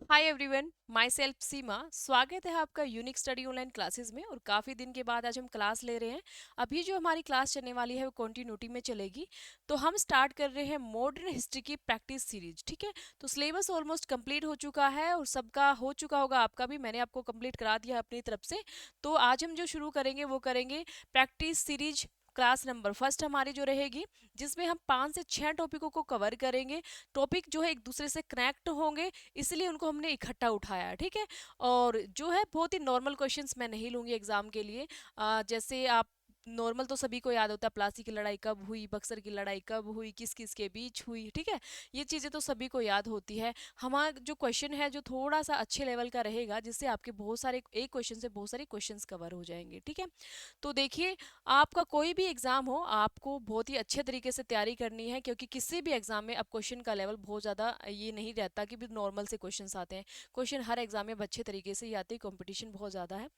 Hi everyone, my self सीमा। स्वागत है आपका यूनिक स्टडी ऑनलाइन क्लासेस में। और काफ़ी दिन के बाद आज हम क्लास ले रहे हैं। अभी जो हमारी क्लास चलने वाली है वो कंटिन्यूटी में चलेगी। तो हम स्टार्ट कर रहे हैं मॉडर्न हिस्ट्री की प्रैक्टिस सीरीज। ठीक है, तो सिलेबस ऑलमोस्ट कंप्लीट हो चुका है और सबका हो चुका होगा, आपका भी मैंने आपको कंप्लीट करा दिया है अपनी तरफ से। तो आज हम जो शुरू करेंगे वो करेंगे practice series class number first हमारी जो रहेगी, जिसमें हम 5 से 6 टॉपिकों को कवर करेंगे। टॉपिक जो है एक दूसरे से कनेक्ट होंगे, इसलिए उनको हमने इकट्ठा उठाया है। ठीक है, और जो है बहुत ही नॉर्मल क्वेश्चंस मैं नहीं लूंगी एग्जाम के लिए। जैसे आप नॉर्मल तो सभी को याद होता है, प्लासी की लड़ाई कब हुई, बक्सर की लड़ाई कब हुई, किस किस के बीच हुई। ठीक है, ये चीज़ें तो सभी को याद होती है। हमारा जो क्वेश्चन है जो थोड़ा सा अच्छे लेवल का रहेगा, जिससे आपके बहुत सारे एक क्वेश्चन से बहुत सारे क्वेश्चंस कवर हो जाएंगे। ठीक है, तो देखिए, आपका कोई भी एग्जाम हो, आपको बहुत ही अच्छे तरीके से तैयारी करनी है, क्योंकि किसी भी एग्जाम में अब क्वेश्चन का लेवल बहुत ज़्यादा ये नहीं रहता कि भी नॉर्मल से क्वेश्चंस आते हैं। क्वेश्चन हर एग्जाम में अच्छे तरीके से ही आते हैं, कंपटीशन बहुत ज़्यादा है।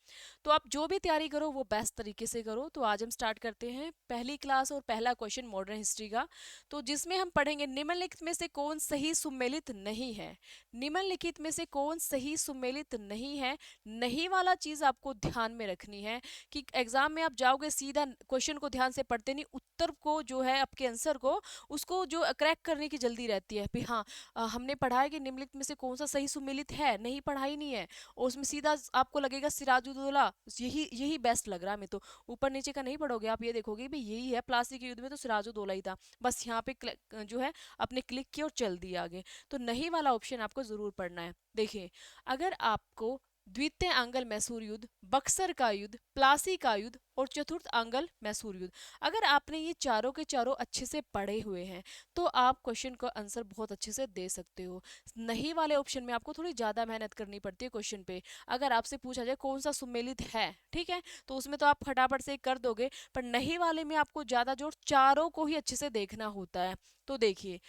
तो आप जो भी तैयारी करो वो बेस्ट तरीके से करो। तो आज हम स्टार्ट करते हैं पहली क्लास और पहला क्वेश्चन मॉडर्न हिस्ट्री का। तो जिसमें हम पढ़ेंगे निम्नलिखित में से कौन सही सुमेलित नहीं है। निम्नलिखित में से कौन सही सुमेलित नहीं है। नहीं वाला चीज़ आपको ध्यान में रखनी है कि एग्जाम में आप जाओगे सीधा क्वेश्चन को ध्यान से पढ़ते नहीं, उत्तर को जो है आपके आंसर को, उसको जो क्रैक करने की जल्दी रहती है। भी हाँ, हमने पढ़ा है कि निम्नलिखित में से कौन सा सही सुमेलित है, नहीं पढ़ा ही नहीं है। और उसमें सीधा आपको लगेगा सिराजुद्दौला, यही यही बेस्ट लग रहा है। मैं तो ऊपर नीचे का नहीं पढ़ोगे, आप ये देखोगे भी यही है, प्लासी के युद्ध में तो सिराजुद्दौला ही था, बस यहाँ पे जो है अपने क्लिक किया और चल दिया आगे। तो नहीं वाला ऑप्शन आपको जरूर पढ़ना है। देखिए, अगर आपको द्वितीय आंगल मैसूर युद्ध, बक्सर का युद्ध, प्लासी का युद्ध और चतुर्थ आंगल मैसूर युद्ध, अगर आपने ये चारों के चारों अच्छे से पढ़े हुए हैं, तो आप क्वेश्चन का आंसर बहुत अच्छे से दे सकते हो। नहीं वाले ऑप्शन में आपको थोड़ी ज्यादा मेहनत करनी पड़ती है क्वेश्चन पे। अगर आपसे पूछा जाए कौन सा सुमेलित है, ठीक है, तो उसमें तो आप फटाफट से कर दोगे, पर नहीं वाले में आपको ज्यादा जोर चारों को ही अच्छे से देखना होता है। तो देखिए,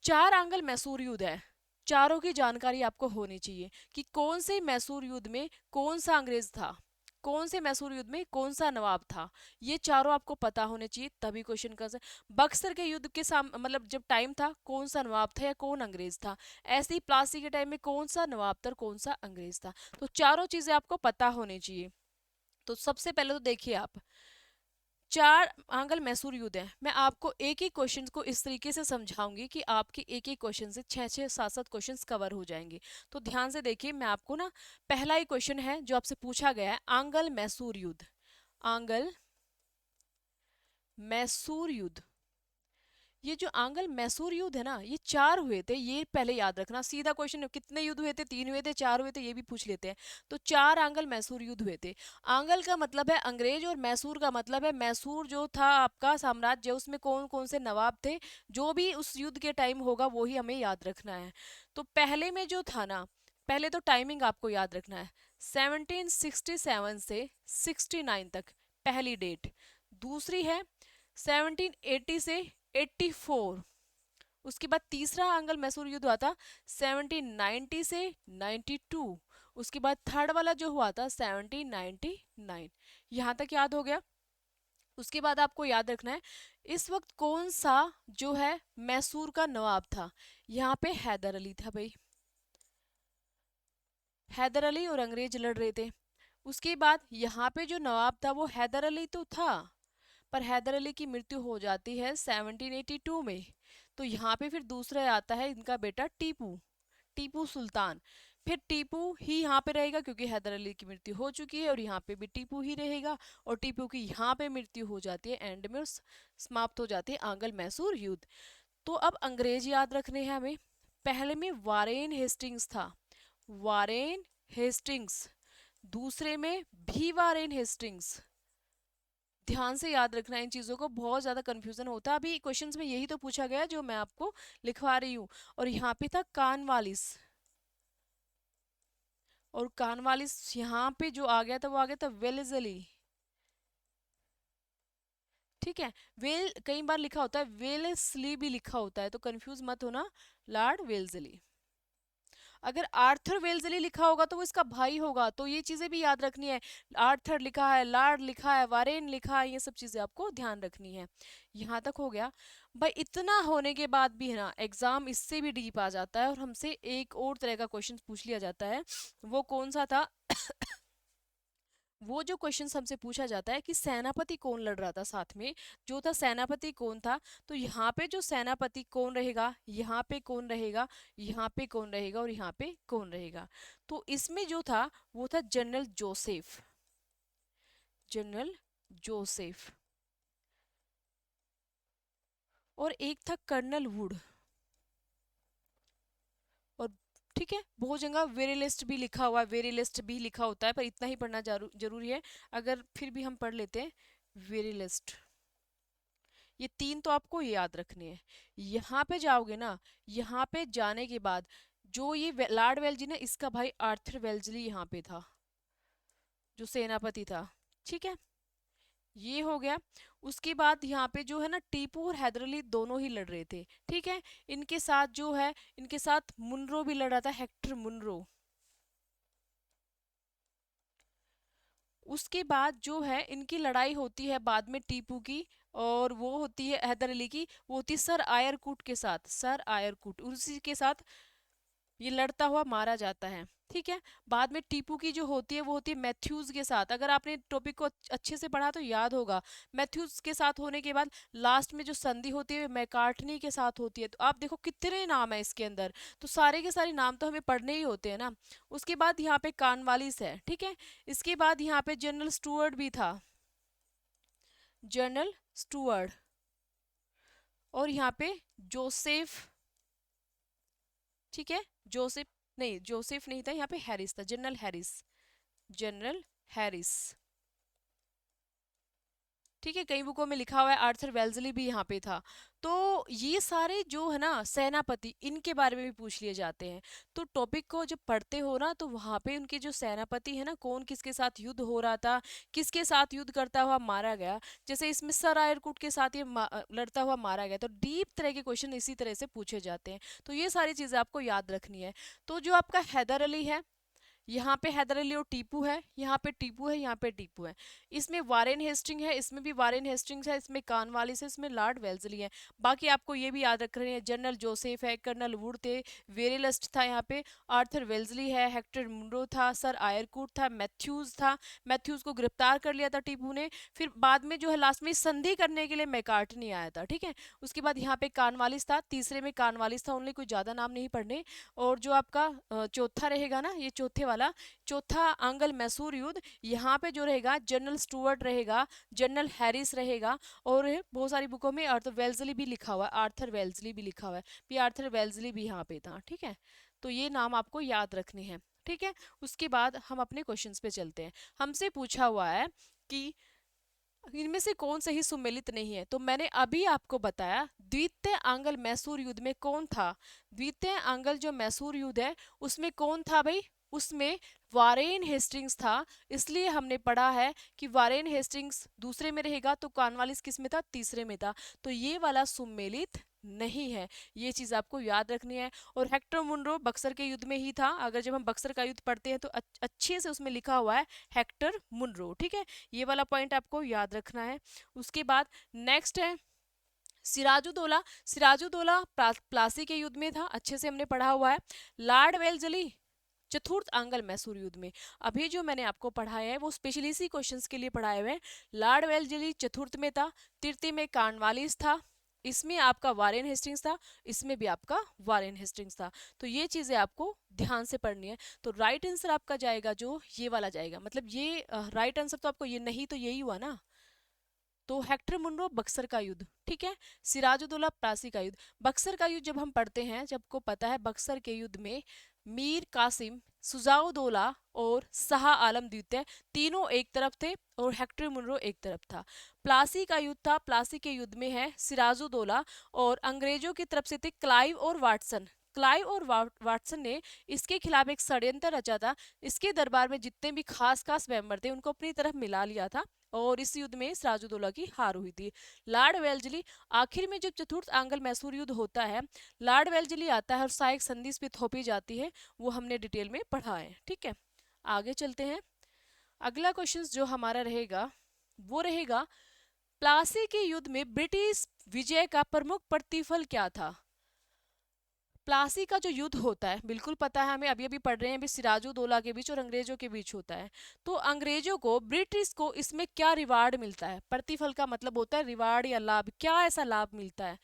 चार आंगल मैसूर युद्ध है, चारों की जानकारी आपको होनी चाहिए कि कौन से मैसूर युद्ध में कौन सा अंग्रेज था, कौन से मैसूर युद्ध में कौन सा नवाब था। ये चारों आपको पता होने चाहिए, तभी क्वेश्चन का बक्सर के युद्ध के मतलब जब टाइम था, कौन सा नवाब था या कौन अंग्रेज था। ऐसे ही प्लासी के टाइम में कौन सा नवाब था, कौन सा अंग्रेज था। तो चारों चीजें आपको पता होनी चाहिए। तो सबसे पहले तो देखिए, आप चार आंगल मैसूर युद्ध है, मैं आपको एक ही क्वेश्चन को इस तरीके से समझाऊंगी कि आपके एक ही क्वेश्चन से 6 6 7 7 क्वेश्चन कवर हो जाएंगे। तो ध्यान से देखिए, मैं आपको ना पहला ही क्वेश्चन है जो आपसे पूछा गया है, आंगल मैसूर युद्ध। आंगल मैसूर युद्ध, ये जो आंगल मैसूर युद्ध है ना, ये चार हुए थे, ये पहले याद रखना। सीधा क्वेश्चन कितने युद्ध हुए थे, 3 हुए थे, 4 हुए थे, ये भी पूछ लेते हैं। तो चार आंगल मैसूर युद्ध हुए थे। आंगल का मतलब है अंग्रेज और मैसूर का मतलब है मैसूर जो था आपका साम्राज्य, उसमें कौन कौन से नवाब थे। जो भी उस युद्ध के टाइम होगा वो ही हमें याद रखना है। तो पहले में जो था ना, पहले तो टाइमिंग आपको याद रखना है, 1767 से 69 तक पहली डेट। दूसरी है 1780 से 84। उसके बाद तीसरा आंगल मैसूर युद्ध हुआ था 1790 से 92। उसके बाद थर्ड वाला जो हुआ था 1799। यहां तक याद हो गया। उसके बाद आपको याद रखना है इस वक्त कौन सा जो है मैसूर का नवाब था। यहाँ पे हैदर अली था भाई, हैदर अली और अंग्रेज लड़ रहे थे। उसके बाद यहाँ पे जो नवाब था वो हैदर अली तो था, पर हैदर अली की मृत्यु हो जाती है 1782 में। तो यहाँ पे फिर दूसरा आता है इनका बेटा टीपू, टीपू सुल्तान। फिर टीपू ही यहाँ पे रहेगा क्योंकि हैदर अली की मृत्यु हो चुकी है, और यहाँ पे भी टीपू ही रहेगा। और टीपू की यहाँ पे मृत्यु हो जाती है, एंड में समाप्त हो जाती है आंगल मैसूर युद्ध। तो अब अंग्रेज याद रखने हैं हमें। पहले में वारेन हेस्टिंग्स था, वारेन हेस्टिंग्स। दूसरे में भी वारेन हेस्टिंग्स। ध्यान से याद रखना इन चीजों को, बहुत ज्यादा कंफ्यूजन होता है। अभी क्वेश्चंस में यही तो पूछा गया जो मैं आपको लिखवा रही हूँ। और यहाँ पे था कानवालिस, और कानवालिस यहाँ पे जो आ गया था वो आ गया था वेलेजली। ठीक है, वेल कई बार लिखा होता है, वेलेस्ली भी लिखा होता है, तो कंफ्यूज मत होना। लॉर्ड वेल्जली। अगर आर्थर वेल्जली लिखा होगा तो वो इसका भाई होगा, तो ये चीजें भी याद रखनी है। आर्थर लिखा है, लॉर्ड लिखा है, वारेन लिखा है, ये सब चीजें आपको ध्यान रखनी है। यहाँ तक हो गया। भाई इतना होने के बाद भी है ना, एग्जाम इससे भी डीप आ जाता है और हमसे एक और तरह का क्वेश्चन पूछ लिया जाता है। वो कौन सा था? वो जो क्वेश्चन हमसे पूछा जाता है कि सेनापति कौन लड़ रहा था साथ में, जो था सेनापति कौन था। तो यहाँ पे जो सेनापति कौन रहेगा, यहाँ पे कौन रहेगा, यहाँ पे कौन रहेगा और यहाँ पे कौन रहेगा। तो इसमें जो था वो था जनरल जोसेफ, जनरल जोसेफ। और एक था कर्नल वुड। और ठीक है, बहुत जगह वेरी लिस्ट भी लिखा हुआ है, वेरी लिस्ट भी लिखा होता है, पर इतना ही पढ़ना जरूरी है। अगर फिर भी हम पढ़ लेते हैं वेरी लिस्ट। ये तीन तो आपको याद रखने हैं। यहाँ पे जाओगे ना, यहाँ पे जाने के बाद जो ये लॉर्ड वेल्जी ना, इसका भाई आर्थर वेल्जली यहाँ पे था, जो सेनापति था। ठीक है, ये हो गया। उसके बाद यहाँ पे जो है ना, टीपू और हैदर अली दोनों ही लड़ रहे थे। ठीक है, इनके साथ जो है, इनके साथ मुनरो भी लड़ रहा था, हेक्टर मुनरो। उसके बाद जो है इनकी लड़ाई होती है बाद में टीपू की, और वो होती है हैदर अली की, वो होती है सर आयरकुट के साथ, सर आयरकुट उसी के साथ ये लड़ता हुआ मारा जाता है। ठीक है, बाद में टीपू की जो होती है वो होती है मैथ्यूज के साथ। अगर आपने टॉपिक को अच्छे से पढ़ा तो याद होगा। मैथ्यूज के साथ होने के बाद लास्ट में जो संधि होती है मैकार्टनी के साथ होती है। तो आप देखो कितने नाम है इसके अंदर, तो सारे के सारे नाम तो हमें पढ़ने ही होते हैं ना। उसके बाद यहाँ पे कानवालिस है। ठीक है, इसके बाद यहाँ पे जनरल स्टुअर्ट भी था, जनरल स्टुअर्ट। और यहाँ पे जोसेफ। ठीक है, जोसेफ, नहीं जोसेफ नहीं था, यहाँ पे हैरिस था, जनरल हैरिस, जनरल हैरिस। ठीक है, कई बुकों में लिखा हुआ है आर्थर वेल्जली भी यहाँ पे था। तो ये सारे जो है ना सेनापति, इनके बारे में भी पूछ लिए जाते हैं। तो टॉपिक को जब पढ़ते हो ना, तो वहाँ पे उनके जो सेनापति है ना, कौन किसके साथ युद्ध हो रहा था, किसके साथ युद्ध करता हुआ मारा गया। जैसे इसमें सर आयरकुट के साथ ये लड़ता हुआ मारा गया। तो डीप तरह के क्वेश्चन इसी तरह से पूछे जाते हैं। तो ये सारी चीजें आपको याद रखनी है। तो जो आपका हैदर अली है, यहाँ पे हैदर अली और टीपू है, यहाँ पे टीपू है, यहाँ पे टीपू है। इसमें वारेन हेस्टिंग है, इसमें भी वारेन हेस्टिंग्स है, इसमें कानवालिस है, इसमें लॉर्ड वेल्जली है। बाकी आपको ये भी याद रख रहे हैं, जनरल जोसेफ है, कर्नल वुड थे, वेरेलस्ट था यहाँ पे, आर्थर वेल्जली है, हेक्टर मुनरो था, सर आयरकूट था, मैथ्यूज था। मैथ्यूज को गिरफ्तार कर लिया था टीपू ने। फिर बाद में जो है लास्ट में संधि करने के लिए मैकार्टनी आया था। ठीक है, उसके बाद यहाँ पे कानवालिस था, तीसरे में कानवालिस था ओनली, कोई ज्यादा नाम नहीं पढ़ने। और जो आपका चौथा रहेगा ना, ये चौथे वाला, चौथा आंगल मैसूर युद्ध, यहाँ पे जो रहेगा जनरल स्टुअर्ट रहेगा, जनरल हैरिस रहेगा। और बहुत सारी बुकों में आर्थर वेल्जली भी लिखा हुआ है, आर्थर वेल्जली भी लिखा हुआ है, भी आर्थर वेल्जली भी यहाँ पे था। ठीक है, तो ये नाम आपको याद रखने हैं। ठीक है, उसके बाद हम अपने क्वेश्चंस पे चलते हैं। हमसे पूछा हुआ है कि इनमें से कौन सही सुमेलित नहीं है। तो मैंने अभी आपको बताया द्वितीय आंगल मैसूर युद्ध में कौन था। द्वितीय आंगल जो मैसूर युद्ध है उसमें कौन था भाई, उसमें वारेन हेस्टिंग्स था। इसलिए हमने पढ़ा है कि वारेन हेस्टिंग्स दूसरे में रहेगा, तो कॉर्नवालिस किस में था, तीसरे में था। तो ये वाला सुमेलित नहीं है, ये चीज आपको याद रखनी है। और हेक्टर मुनरो बक्सर के युद्ध में ही था। अगर जब हम बक्सर का युद्ध पढ़ते हैं तो अच्छे से उसमें लिखा हुआ है हेक्टर मुनरो। ठीक है, ये वाला पॉइंट आपको याद रखना है। उसके बाद नेक्स्ट है सिराजुद्दौला। सिराजुद्दौला प्लासी के युद्ध में था, अच्छे से हमने पढ़ा हुआ है। लॉर्ड वेल्जली चतुर्थ आंगल मैसूर युद्ध में। अभी जो मैंने आपको पढ़ाया है वो स्पेशली इसी क्वेश्चंस के लिए पढ़ाए हुए हैं। लॉर्ड वेल्जली चतुर्थ में था, तृतीय में कॉर्नवालिस था, इसमें आपका वारेन हेस्टिंग्स था, इसमें भी आपका वारेन हेस्टिंग्स था। तो ये चीजें आपको ध्यान से पढ़नी है। तो राइट आंसर आपका जाएगा जो ये वाला जाएगा, मतलब ये राइट आंसर तो आपको ये नहीं तो यही हुआ ना। तो हेक्टर मुनरो बक्सर का युद्ध। ठीक है, सिराजुद्दौला प्लासी का युद्ध। बक्सर का युद्ध जब हम पढ़ते हैं, जब को पता है बक्सर के युद्ध में मीर कासिम, सुजाउद्दौला और शाह आलम द्वितीय तीनों एक तरफ थे और हेक्टर मुनरो एक तरफ था। प्लासी का युद्ध था, प्लासी के युद्ध में है सिराजुद्दौला और अंग्रेजों की तरफ से थे क्लाइव और वाटसन। क्लाइव और वाटसन ने इसके खिलाफ एक षड्यंत्र रचा था। इसके दरबार में जितने भी खास खास मेंबर थे उनको अपनी तरफ मिला लिया था और इस युद्ध में सिराजुद्दौला की हार हुई थी। लॉर्ड वेल्जली आखिर में जब चतुर्थ आंगल मैसूर युद्ध होता है, लॉर्ड वेल्जली आता है और सहायक संधि इस पे थोपी जाती है, वो हमने डिटेल में पढ़ा है। ठीक है, आगे चलते हैं। अगला क्वेश्चन जो हमारा रहेगा वो रहेगा प्लासी के युद्ध में ब्रिटिश विजय का प्रमुख प्रतिफल क्या था? प्लासी का जो युद्ध होता है, बिल्कुल पता है हमें, अभी अभी पढ़ रहे हैं, अभी सिराजुद्दौला के बीच और अंग्रेजों के बीच होता है। तो अंग्रेजों को, ब्रिटिश को इसमें क्या रिवार्ड मिलता है? प्रतिफल का मतलब होता है रिवार्ड या लाभ, क्या ऐसा लाभ मिलता है?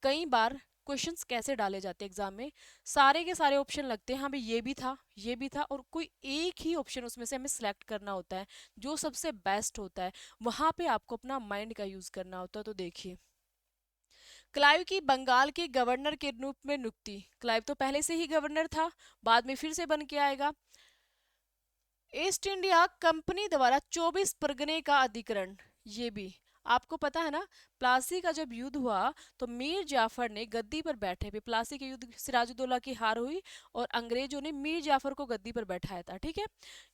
कई बार क्वेश्चंस कैसे डाले जाते हैं एग्जाम में, सारे के सारे ऑप्शन लगते हैं, हाँ भाई ये भी था, ये भी था, और कोई एक ही ऑप्शन उसमें से हमें सिलेक्ट करना होता है जो सबसे बेस्ट होता है। वहां पे आपको अपना माइंड का यूज करना होता है। तो देखिए, क्लाइव की बंगाल के गवर्नर के रूप में नियुक्ति। क्लाइव तो पहले से ही गवर्नर था, बाद में फिर से बन के आएगा। ईस्ट इंडिया कंपनी द्वारा 24 परगने का अधिग्रहण, ये भी आपको पता है ना। प्लासी का जब युद्ध हुआ तो मीर जाफर ने गद्दी पर बैठे थे, प्लासी के युद्ध सिराजुद्दौला की हार हुई और अंग्रेजों ने मीर जाफर को गद्दी पर बैठाया था, ठीक है।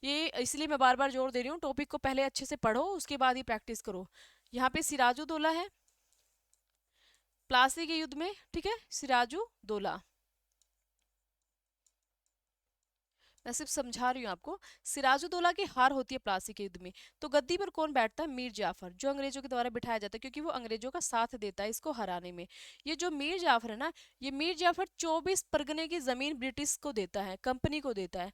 ये इसलिए मैं बार बार जोर दे रही हूँ, टॉपिक को पहले अच्छे से पढ़ो, उसके बाद ही प्रैक्टिस करो। यहाँ पे सिराजुद्दौला है प्लासी के युद्ध में, ठीक है, सिराजुद्दौला। मैं सिर्फ समझा रही हूँ आपको। सिराजुद्दौला की हार होती है प्लासी के युद्ध में, तो गद्दी पर कौन बैठता है? मीर जाफर, जो अंग्रेजों के द्वारा बिठाया जाता है, क्योंकि वो अंग्रेजों का साथ देता है इसको हराने में। ये जो मीर जाफर है ना, ये मीर जाफर 24 परगने की जमीन ब्रिटिश को देता है, कंपनी को देता है।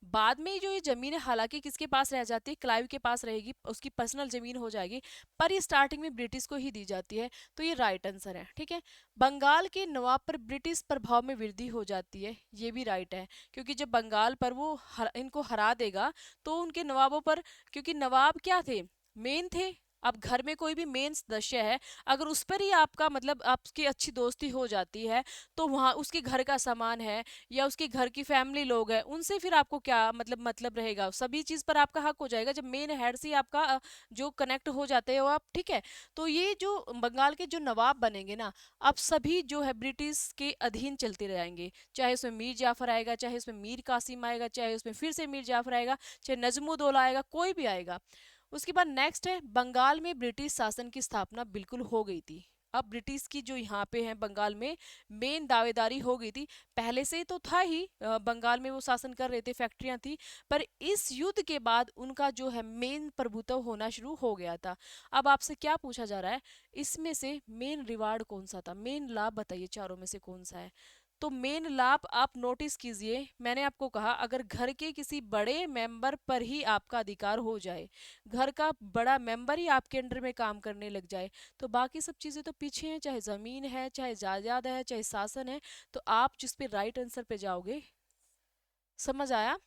बाद में जो ये जमीन है, हालांकि किसके पास रह जाती है? क्लाइव के पास रहेगी, उसकी पर्सनल जमीन हो जाएगी, पर ये स्टार्टिंग में ब्रिटिश को ही दी जाती है। तो ये राइट आंसर है, ठीक है। बंगाल के नवाब पर ब्रिटिश प्रभाव में वृद्धि हो जाती है, ये भी राइट है, क्योंकि जब बंगाल पर वो इनको हरा देगा तो उनके नवाबों पर, क्योंकि नवाब क्या थे? मेन थे। अब घर में कोई भी मेन सदस्य है, अगर उस पर ही आपका मतलब आपकी अच्छी दोस्ती हो जाती है, तो वहाँ उसके घर का सामान है या उसके घर की फैमिली लोग हैं, उनसे फिर आपको क्या मतलब रहेगा? सभी चीज पर आपका हक हो जाएगा जब मेन हेड से आपका जो कनेक्ट हो जाते हो आप, ठीक है। तो ये जो बंगाल के जो नवाब बनेंगे ना, अब सभी जो है ब्रिटिश के अधीन चलते रहेंगे, चाहे उसमें मीर जाफर आएगा, चाहे उसमें मीर कासिम आएगा, चाहे उसमें फिर से मीर जाफर आएगा, चाहे नजमुद्दौला आएगा, कोई भी आएगा। उसके बाद नेक्स्ट है, बंगाल में ब्रिटिश शासन की स्थापना बिल्कुल हो गई थी। अब ब्रिटिश की जो यहाँ पे है बंगाल में मेन दावेदारी हो गई थी, पहले से तो था ही, बंगाल में वो शासन कर रहे थे, फैक्ट्रियां थी, पर इस युद्ध के बाद उनका जो है मेन प्रभुत्व होना शुरू हो गया था। अब आपसे क्या पूछा जा रहा है, इसमें से मेन रिवार्ड कौन सा था, मेन लाभ बताइए चारों में से कौन सा है? तो मेन लाभ आप नोटिस कीजिए, मैंने आपको कहा अगर घर के किसी बड़े मेंबर पर ही आपका अधिकार हो जाए, घर का बड़ा मेंबर ही आपके अंडर में काम करने लग जाए, तो बाकी सब चीजें तो पीछे हैं, चाहे जमीन है, चाहे जायदाद है, चाहे शासन है। तो आप जिस पे राइट आंसर पे जाओगे, समझ आया?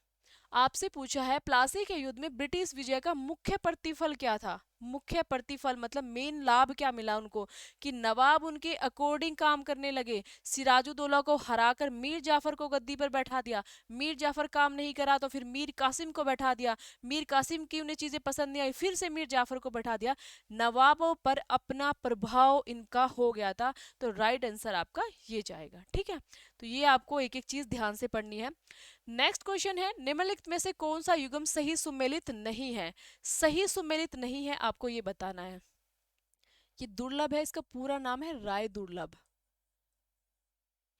आपसे पूछा है प्लासी के युद्ध में ब्रिटिश विजय का मुख्य प्रतिफल क्या था? मुख्य प्रतिफल मतलब मेन लाभ क्या मिला उनको? कि नवाब उनके अकॉर्डिंग काम करने लगे, सिराजुद्दौला को हराकर मीर जाफर को गद्दी पर बैठा दिया, मीर जाफर काम नहीं करा तो फिर मीर कासिम को बैठा दिया, मीर कासिम की उन्हें चीजें पसंद नहीं आई, फिर से मीर जाफर को बैठा दिया, नवाबों पर अपना प्रभाव इनका हो गया था। तो राइट आंसर आपका ये जाएगा, ठीक है। तो ये आपको एक एक चीज ध्यान से पढ़नी है। नेक्स्ट क्वेश्चन है, निम्नलिखित में से कौन सा युग्म सही सुमेलित नहीं है? सही सुमेलित नहीं है, आपको ये बताना है। ये दुर्लभ है, इसका पूरा नाम है राय दुर्लभ।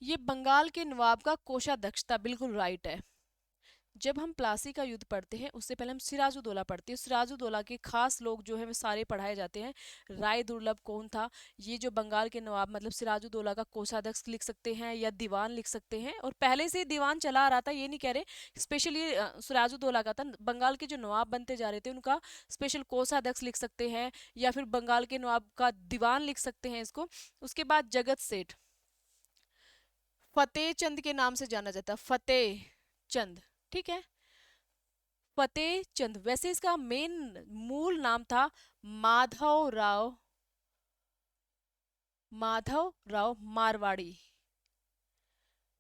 ये बंगाल के नवाब का कोषाध्यक्ष था, बिल्कुल राइट है। जब हम प्लासी का युद्ध पढ़ते हैं उससे पहले हम सिराजुद्दौला पढ़ते हैं, सिराजुद्दौला के खास लोग जो है वो सारे पढ़ाए जाते हैं। राय दुर्लभ कौन था? ये जो बंगाल के नवाब मतलब सिराजुद्दौला का कोषाध्यक्ष लिख सकते हैं या दीवान लिख सकते हैं, और पहले से ही दीवान चला आ रहा था, ये नहीं कह रहे स्पेशल ये सिराजुद्दौला का था। बंगाल के जो नवाब बनते जा रहे थे उनका स्पेशल कोषाध्यक्ष लिख सकते हैं, या फिर बंगाल के नवाब का दीवान लिख सकते हैं इसको। उसके बाद जगत सेठ, फतेह चंद के नाम से जाना जाता है, फतेह चंद, ठीक है। फतेह चंद, वैसे इसका मेन मूल नाम था माधव राव, माधव राव मारवाड़ी,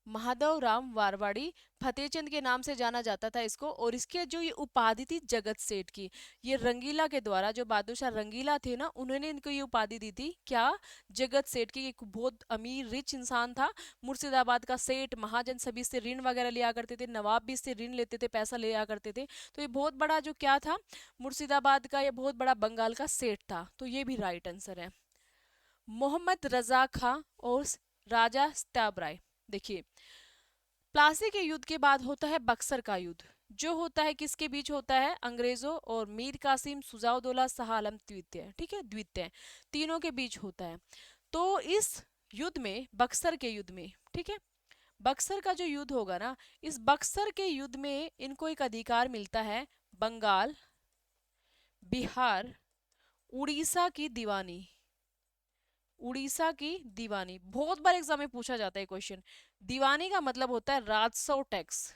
माधव राम मारवाड़ी, फतेहचंद के नाम से जाना जाता था इसको। और इसके जो ये उपाधि थी जगत सेठ की, ये रंगीला के द्वारा, जो बहादुर शाह रंगीला थे ना, उन्होंने इनको ये उपाधि दी थी, क्या? जगत सेठ की। एक बहुत अमीर रिच इंसान था, मुर्शिदाबाद का सेठ, महाजन, सभी से ऋण वगैरह लिया करते थे, नवाब भी इससे ऋण लेते थे, पैसा लिया करते थे। तो ये बहुत बड़ा जो क्या था, मुर्शिदाबाद का ये बहुत बड़ा बंगाल का सेठ था। तो ये भी राइट आंसर है। मोहम्मद रजा खां और राजा स्ताब राय, देखिए प्लासी के युद्ध के बाद होता है बक्सर का युद्ध। जो होता है किसके बीच होता है, अंग्रेजों और मीर कासिम, शुजाउद्दौला, शाह आलम द्वितीय, ठीक है, द्वितीय, तीनों के बीच होता है। तो इस युद्ध में, बक्सर के युद्ध में, ठीक है, बक्सर का जो युद्ध होगा ना, इस बक्सर के युद्ध में इनको एक अधिकार मिलता है, बंगाल, बिहार, उड़ीसा की दीवानी, उड़ीसा की दीवानी। बहुत बार एग्जाम में पूछा जाता है क्वेश्चन। दीवानी का मतलब होता है राजस्व टैक्स।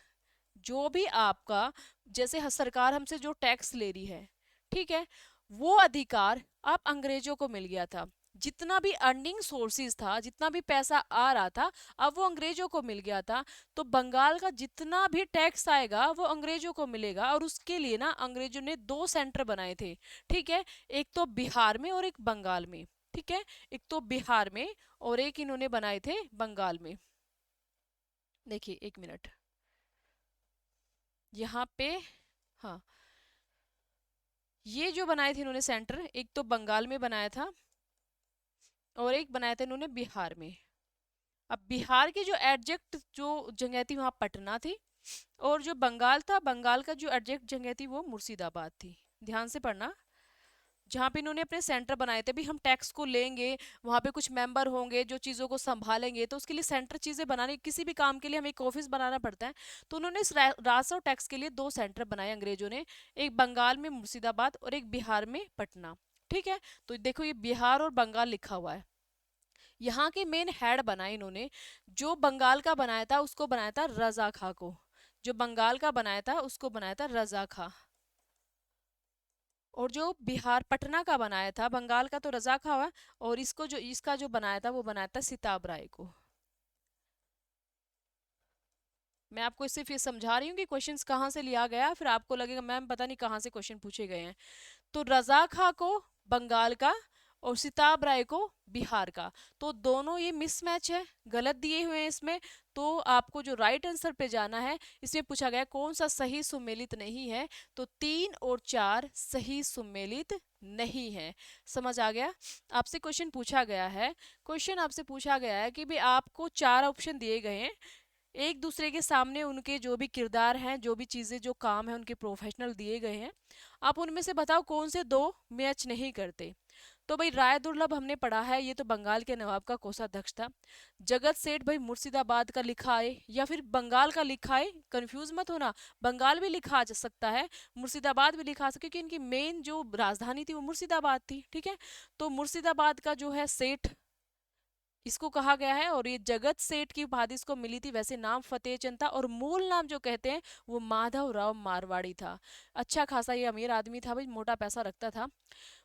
जो भी आपका, जैसे सरकार हमसे जो टैक्स ले रही है, ठीक है, वो अधिकार आप अंग्रेजों को मिल गया था। जितना भी अर्निंग सोर्सेज था, जितना भी पैसा आ रहा था, अब वो अंग्रेजों को मिल गया था। तो बंगाल का जितना भी टैक्स आएगा वो अंग्रेजों को मिलेगा। और उसके लिए ना अंग्रेजों ने दो सेंटर बनाए थे, ठीक है, एक तो बिहार में और एक बंगाल में, ठीक है, एक तो बिहार में और एक इन्होंने बनाए थे बंगाल में। देखिए एक मिनट, यहाँ पे, हाँ, ये जो बनाए थे इन्होंने सेंटर, एक तो बंगाल में बनाया था और एक बनाया था इन्होंने बिहार में। अब बिहार की जो एडजेक्ट जो जगह थी वहां पटना थी, और जो बंगाल था, बंगाल का जो एडजेक्ट जगह थी वो मुर्शिदाबाद थी। ध्यान से पढ़ना। जहाँ पे इन्होंने अपने सेंटर बनाए थे, भी हम टैक्स को लेंगे, वहाँ पे कुछ मेंबर होंगे जो चीज़ों को संभालेंगे, तो उसके लिए सेंटर चीज़ें बनाने, किसी भी काम के लिए हमें एक ऑफिस बनाना पड़ता है। तो उन्होंने इस राजस्व टैक्स के लिए दो सेंटर बनाए अंग्रेजों ने, एक बंगाल में मुर्शिदाबाद और एक बिहार में पटना, ठीक है। तो देखो ये बिहार और बंगाल लिखा हुआ है। यहाँ के मेन हेड बनाए इन्होंने, जो बंगाल का बनाया था उसको बनाया था रजा खां को, जो बंगाल का बनाया था उसको बनाया था रजा खां, और जो बिहार पटना का बनाया था, बंगाल का तो रजा खां हुआ, और इसको जो इसका जो बनाया था वो बनाया था सिताब राय को। मैं आपको सिर्फ ये समझा रही हूँ कि क्वेश्चंस कहाँ से लिया गया, फिर आपको लगेगा मैम पता नहीं कहाँ से क्वेश्चन पूछे गए हैं। तो रजा खां को बंगाल का और सिताब राय को बिहार का, तो दोनों ये मिसमैच है, गलत दिए हुए हैं इसमें। तो आपको जो राइट आंसर पे जाना है, इसमें पूछा गया कौन सा सही सुमेलित नहीं है, तो 3 और 4 सही सुमेलित नहीं है। समझ आ गया। आपसे क्वेश्चन पूछा गया है, क्वेश्चन आपसे पूछा गया है कि भाई आपको 4 ऑप्शन दिए गए हैं, एक दूसरे के सामने उनके जो भी किरदार हैं, जो भी चीज़ें, जो काम है उनके प्रोफेशनल दिए गए हैं, आप उनमें से बताओ कौन से दो मैच नहीं करते। तो भाई राय दुर्लभ हमने पढ़ा है, ये तो बंगाल के नवाब का कोषाध्यक्ष था। जगत सेठ भाई मुर्शिदाबाद का लिखा है या फिर बंगाल का लिखा है, कंफ्यूज मत होना, बंगाल भी लिखा जा सकता है, मुर्शिदाबाद भी लिखा सकता है, क्योंकि इनकी मेन जो राजधानी थी वो मुर्शिदाबाद थी, ठीक है। तो मुर्शिदाबाद का जो है सेठ इसको कहा गया है, और ये जगत सेठ की उपाधि इसको मिली थी। वैसे नाम फतेह चंद था, और मूल नाम जो कहते हैं वो माधव राव मारवाड़ी था। अच्छा खासा ये अमीर आदमी था भाई, मोटा पैसा रखता था।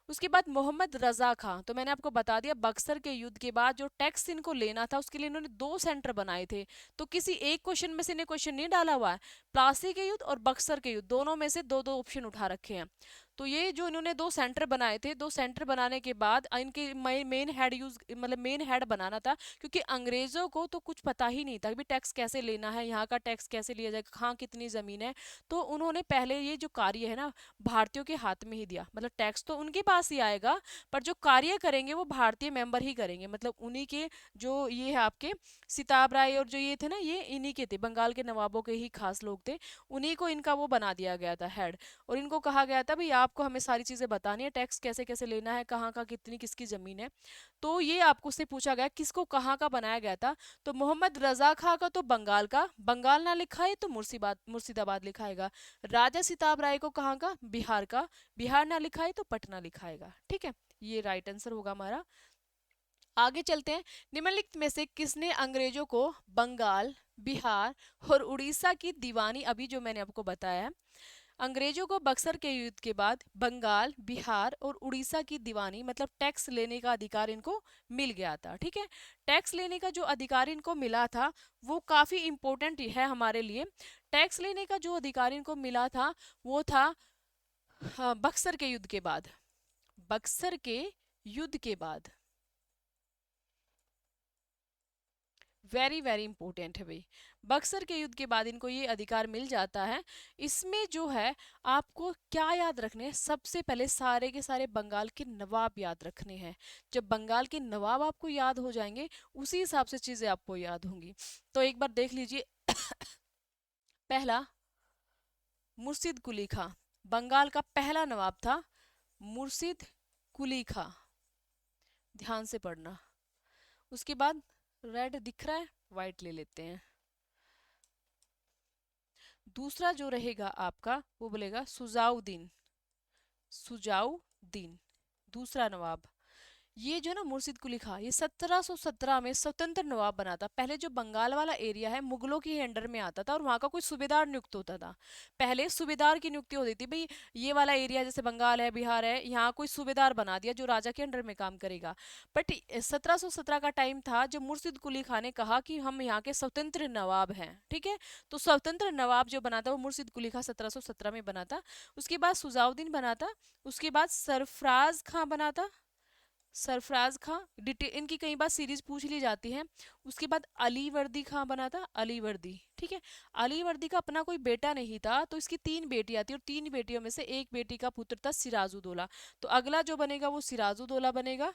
उसके बाद मोहम्मद रजा खां, तो मैंने आपको बता दिया बक्सर के युद्ध के बाद जो टैक्स इनको लेना था उसके लिए इन्होंने दो सेंटर बनाए थे। तो किसी एक क्वेश्चन में से इन्हें क्वेश्चन नहीं डाला हुआ है, प्लासी के युद्ध और बक्सर के युद्ध दोनों में से दो दो ऑप्शन उठा रखे हैं। तो ये जो इन्होंने दो सेंटर बनाए थे, दो सेंटर बनाने के बाद इनके मेन हेड यूज, मतलब मेन हेड बनाना था, क्योंकि अंग्रेजों को तो कुछ पता ही नहीं था कि टैक्स कैसे लेना है, यहाँ का टैक्स कैसे लिया जाएगा, कहाँ कितनी जमीन है। तो उन्होंने पहले ये जो कार्य है ना भारतीयों के हाथ में ही दिया, मतलब टैक्स तो उनके पास ही आएगा, पर जो कार्य करेंगे वो भारतीय मेंबर ही करेंगे, मतलब उन्हीं के जो ये है आपके सिताब राय और जो ये थे ना, ये इन्हीं के थे, बंगाल के नवाबों के ही खास लोग थे, उन्हीं को इनका वो बना दिया गया था हेड। और इनको कहा गया था भाई आपको हमें सारी चीजें बतानी है, टैक्स कैसे कैसे लेना है, कहाँ का कितनी किसकी जमीन है। तो ये आपको से पूछा गया किसको कहाँ का बनाया गया था। तो मोहम्मद रजा खां का तो बंगाल का, बंगाल ना लिखा है तो मुर्शिदाबाद लिखाएगा। राजा सिताब राय को कहाँ का, बिहार का, बिहार ना लिखा है तो पटना लिखाएगा, ठीक है। ये राइट आंसर होगा हमारा। आगे चलते हैं। निम्नलिखित में से किसने अंग्रेजों को बंगाल, बिहार और उड़ीसा की दीवानी, अभी जो मैंने आपको बताया है, अंग्रेजों को बक्सर के युद्ध के बाद बंगाल, बिहार और उड़ीसा की दीवानी मतलब टैक्स लेने का अधिकार इनको मिल गया था, ठीक है। टैक्स लेने का जो अधिकार इनको मिला था वो काफी इंपॉर्टेंट है हमारे लिए। टैक्स लेने का जो अधिकार इनको मिला था वो था, हाँ, बक्सर के युद्ध के बाद, बक्सर के युद्ध के बाद, वेरी वेरी इंपॉर्टेंट है भाई। बक्सर के युद्ध के बाद इनको ये अधिकार मिल जाता है। इसमें जो है आपको क्या याद रखने हैं, सबसे पहले सारे के सारे बंगाल के नवाब याद रखने हैं। जब बंगाल के नवाब आपको याद हो जाएंगे उसी हिसाब से चीजें आपको याद होंगी। तो एक बार देख लीजिए। पहला, मुर्शिद कुली खां, बंगाल का पहला नवाब था मुर्शिद कुली खां, ध्यान से पढ़ना। उसके बाद रेड दिख रहा है, वाइट ले लेते हैं। दूसरा जो रहेगा आपका वो बोलेगा सुजाउद्दीन, सुजाउद्दीन दूसरा नवाब। ये जो ना मुर्शिद कुली खां, ये 1717 में स्वतंत्र नवाब बना था। पहले जो बंगाल वाला एरिया है मुगलों के अंडर में आता था और वहाँ का कोई सूबेदार नियुक्त होता था। पहले सूबेदार की नियुक्ति होती थी, भाई ये वाला एरिया जैसे बंगाल है, बिहार है, यहाँ कोई सूबेदार बना दिया जो राजा के अंडर में काम करेगा। बट 1717 का टाइम था जब मुर्शिद कुली खां ने कहा कि हम यहाँ के स्वतंत्र नवाब हैं, ठीक है। तो स्वतंत्र नवाब जो बना था वो मुर्शिद कुली खां 1717 में बना था। उसके बाद सुजाउद्दीन बना था, उसके बाद सरफराज खां बना था, सरफराज खां, डिटेल इनकी कई बार सीरीज पूछ ली जाती है। उसके बाद अली वर्दी खां बना था, अली वर्दी, ठीक है। अली वर्दी का अपना कोई बेटा नहीं था तो इसकी 3 बेटियां थी और 3 बेटियों में से एक बेटी का पुत्र था सिराजुद्दौला। तो अगला जो बनेगा वो सिराजुद्दौला बनेगा।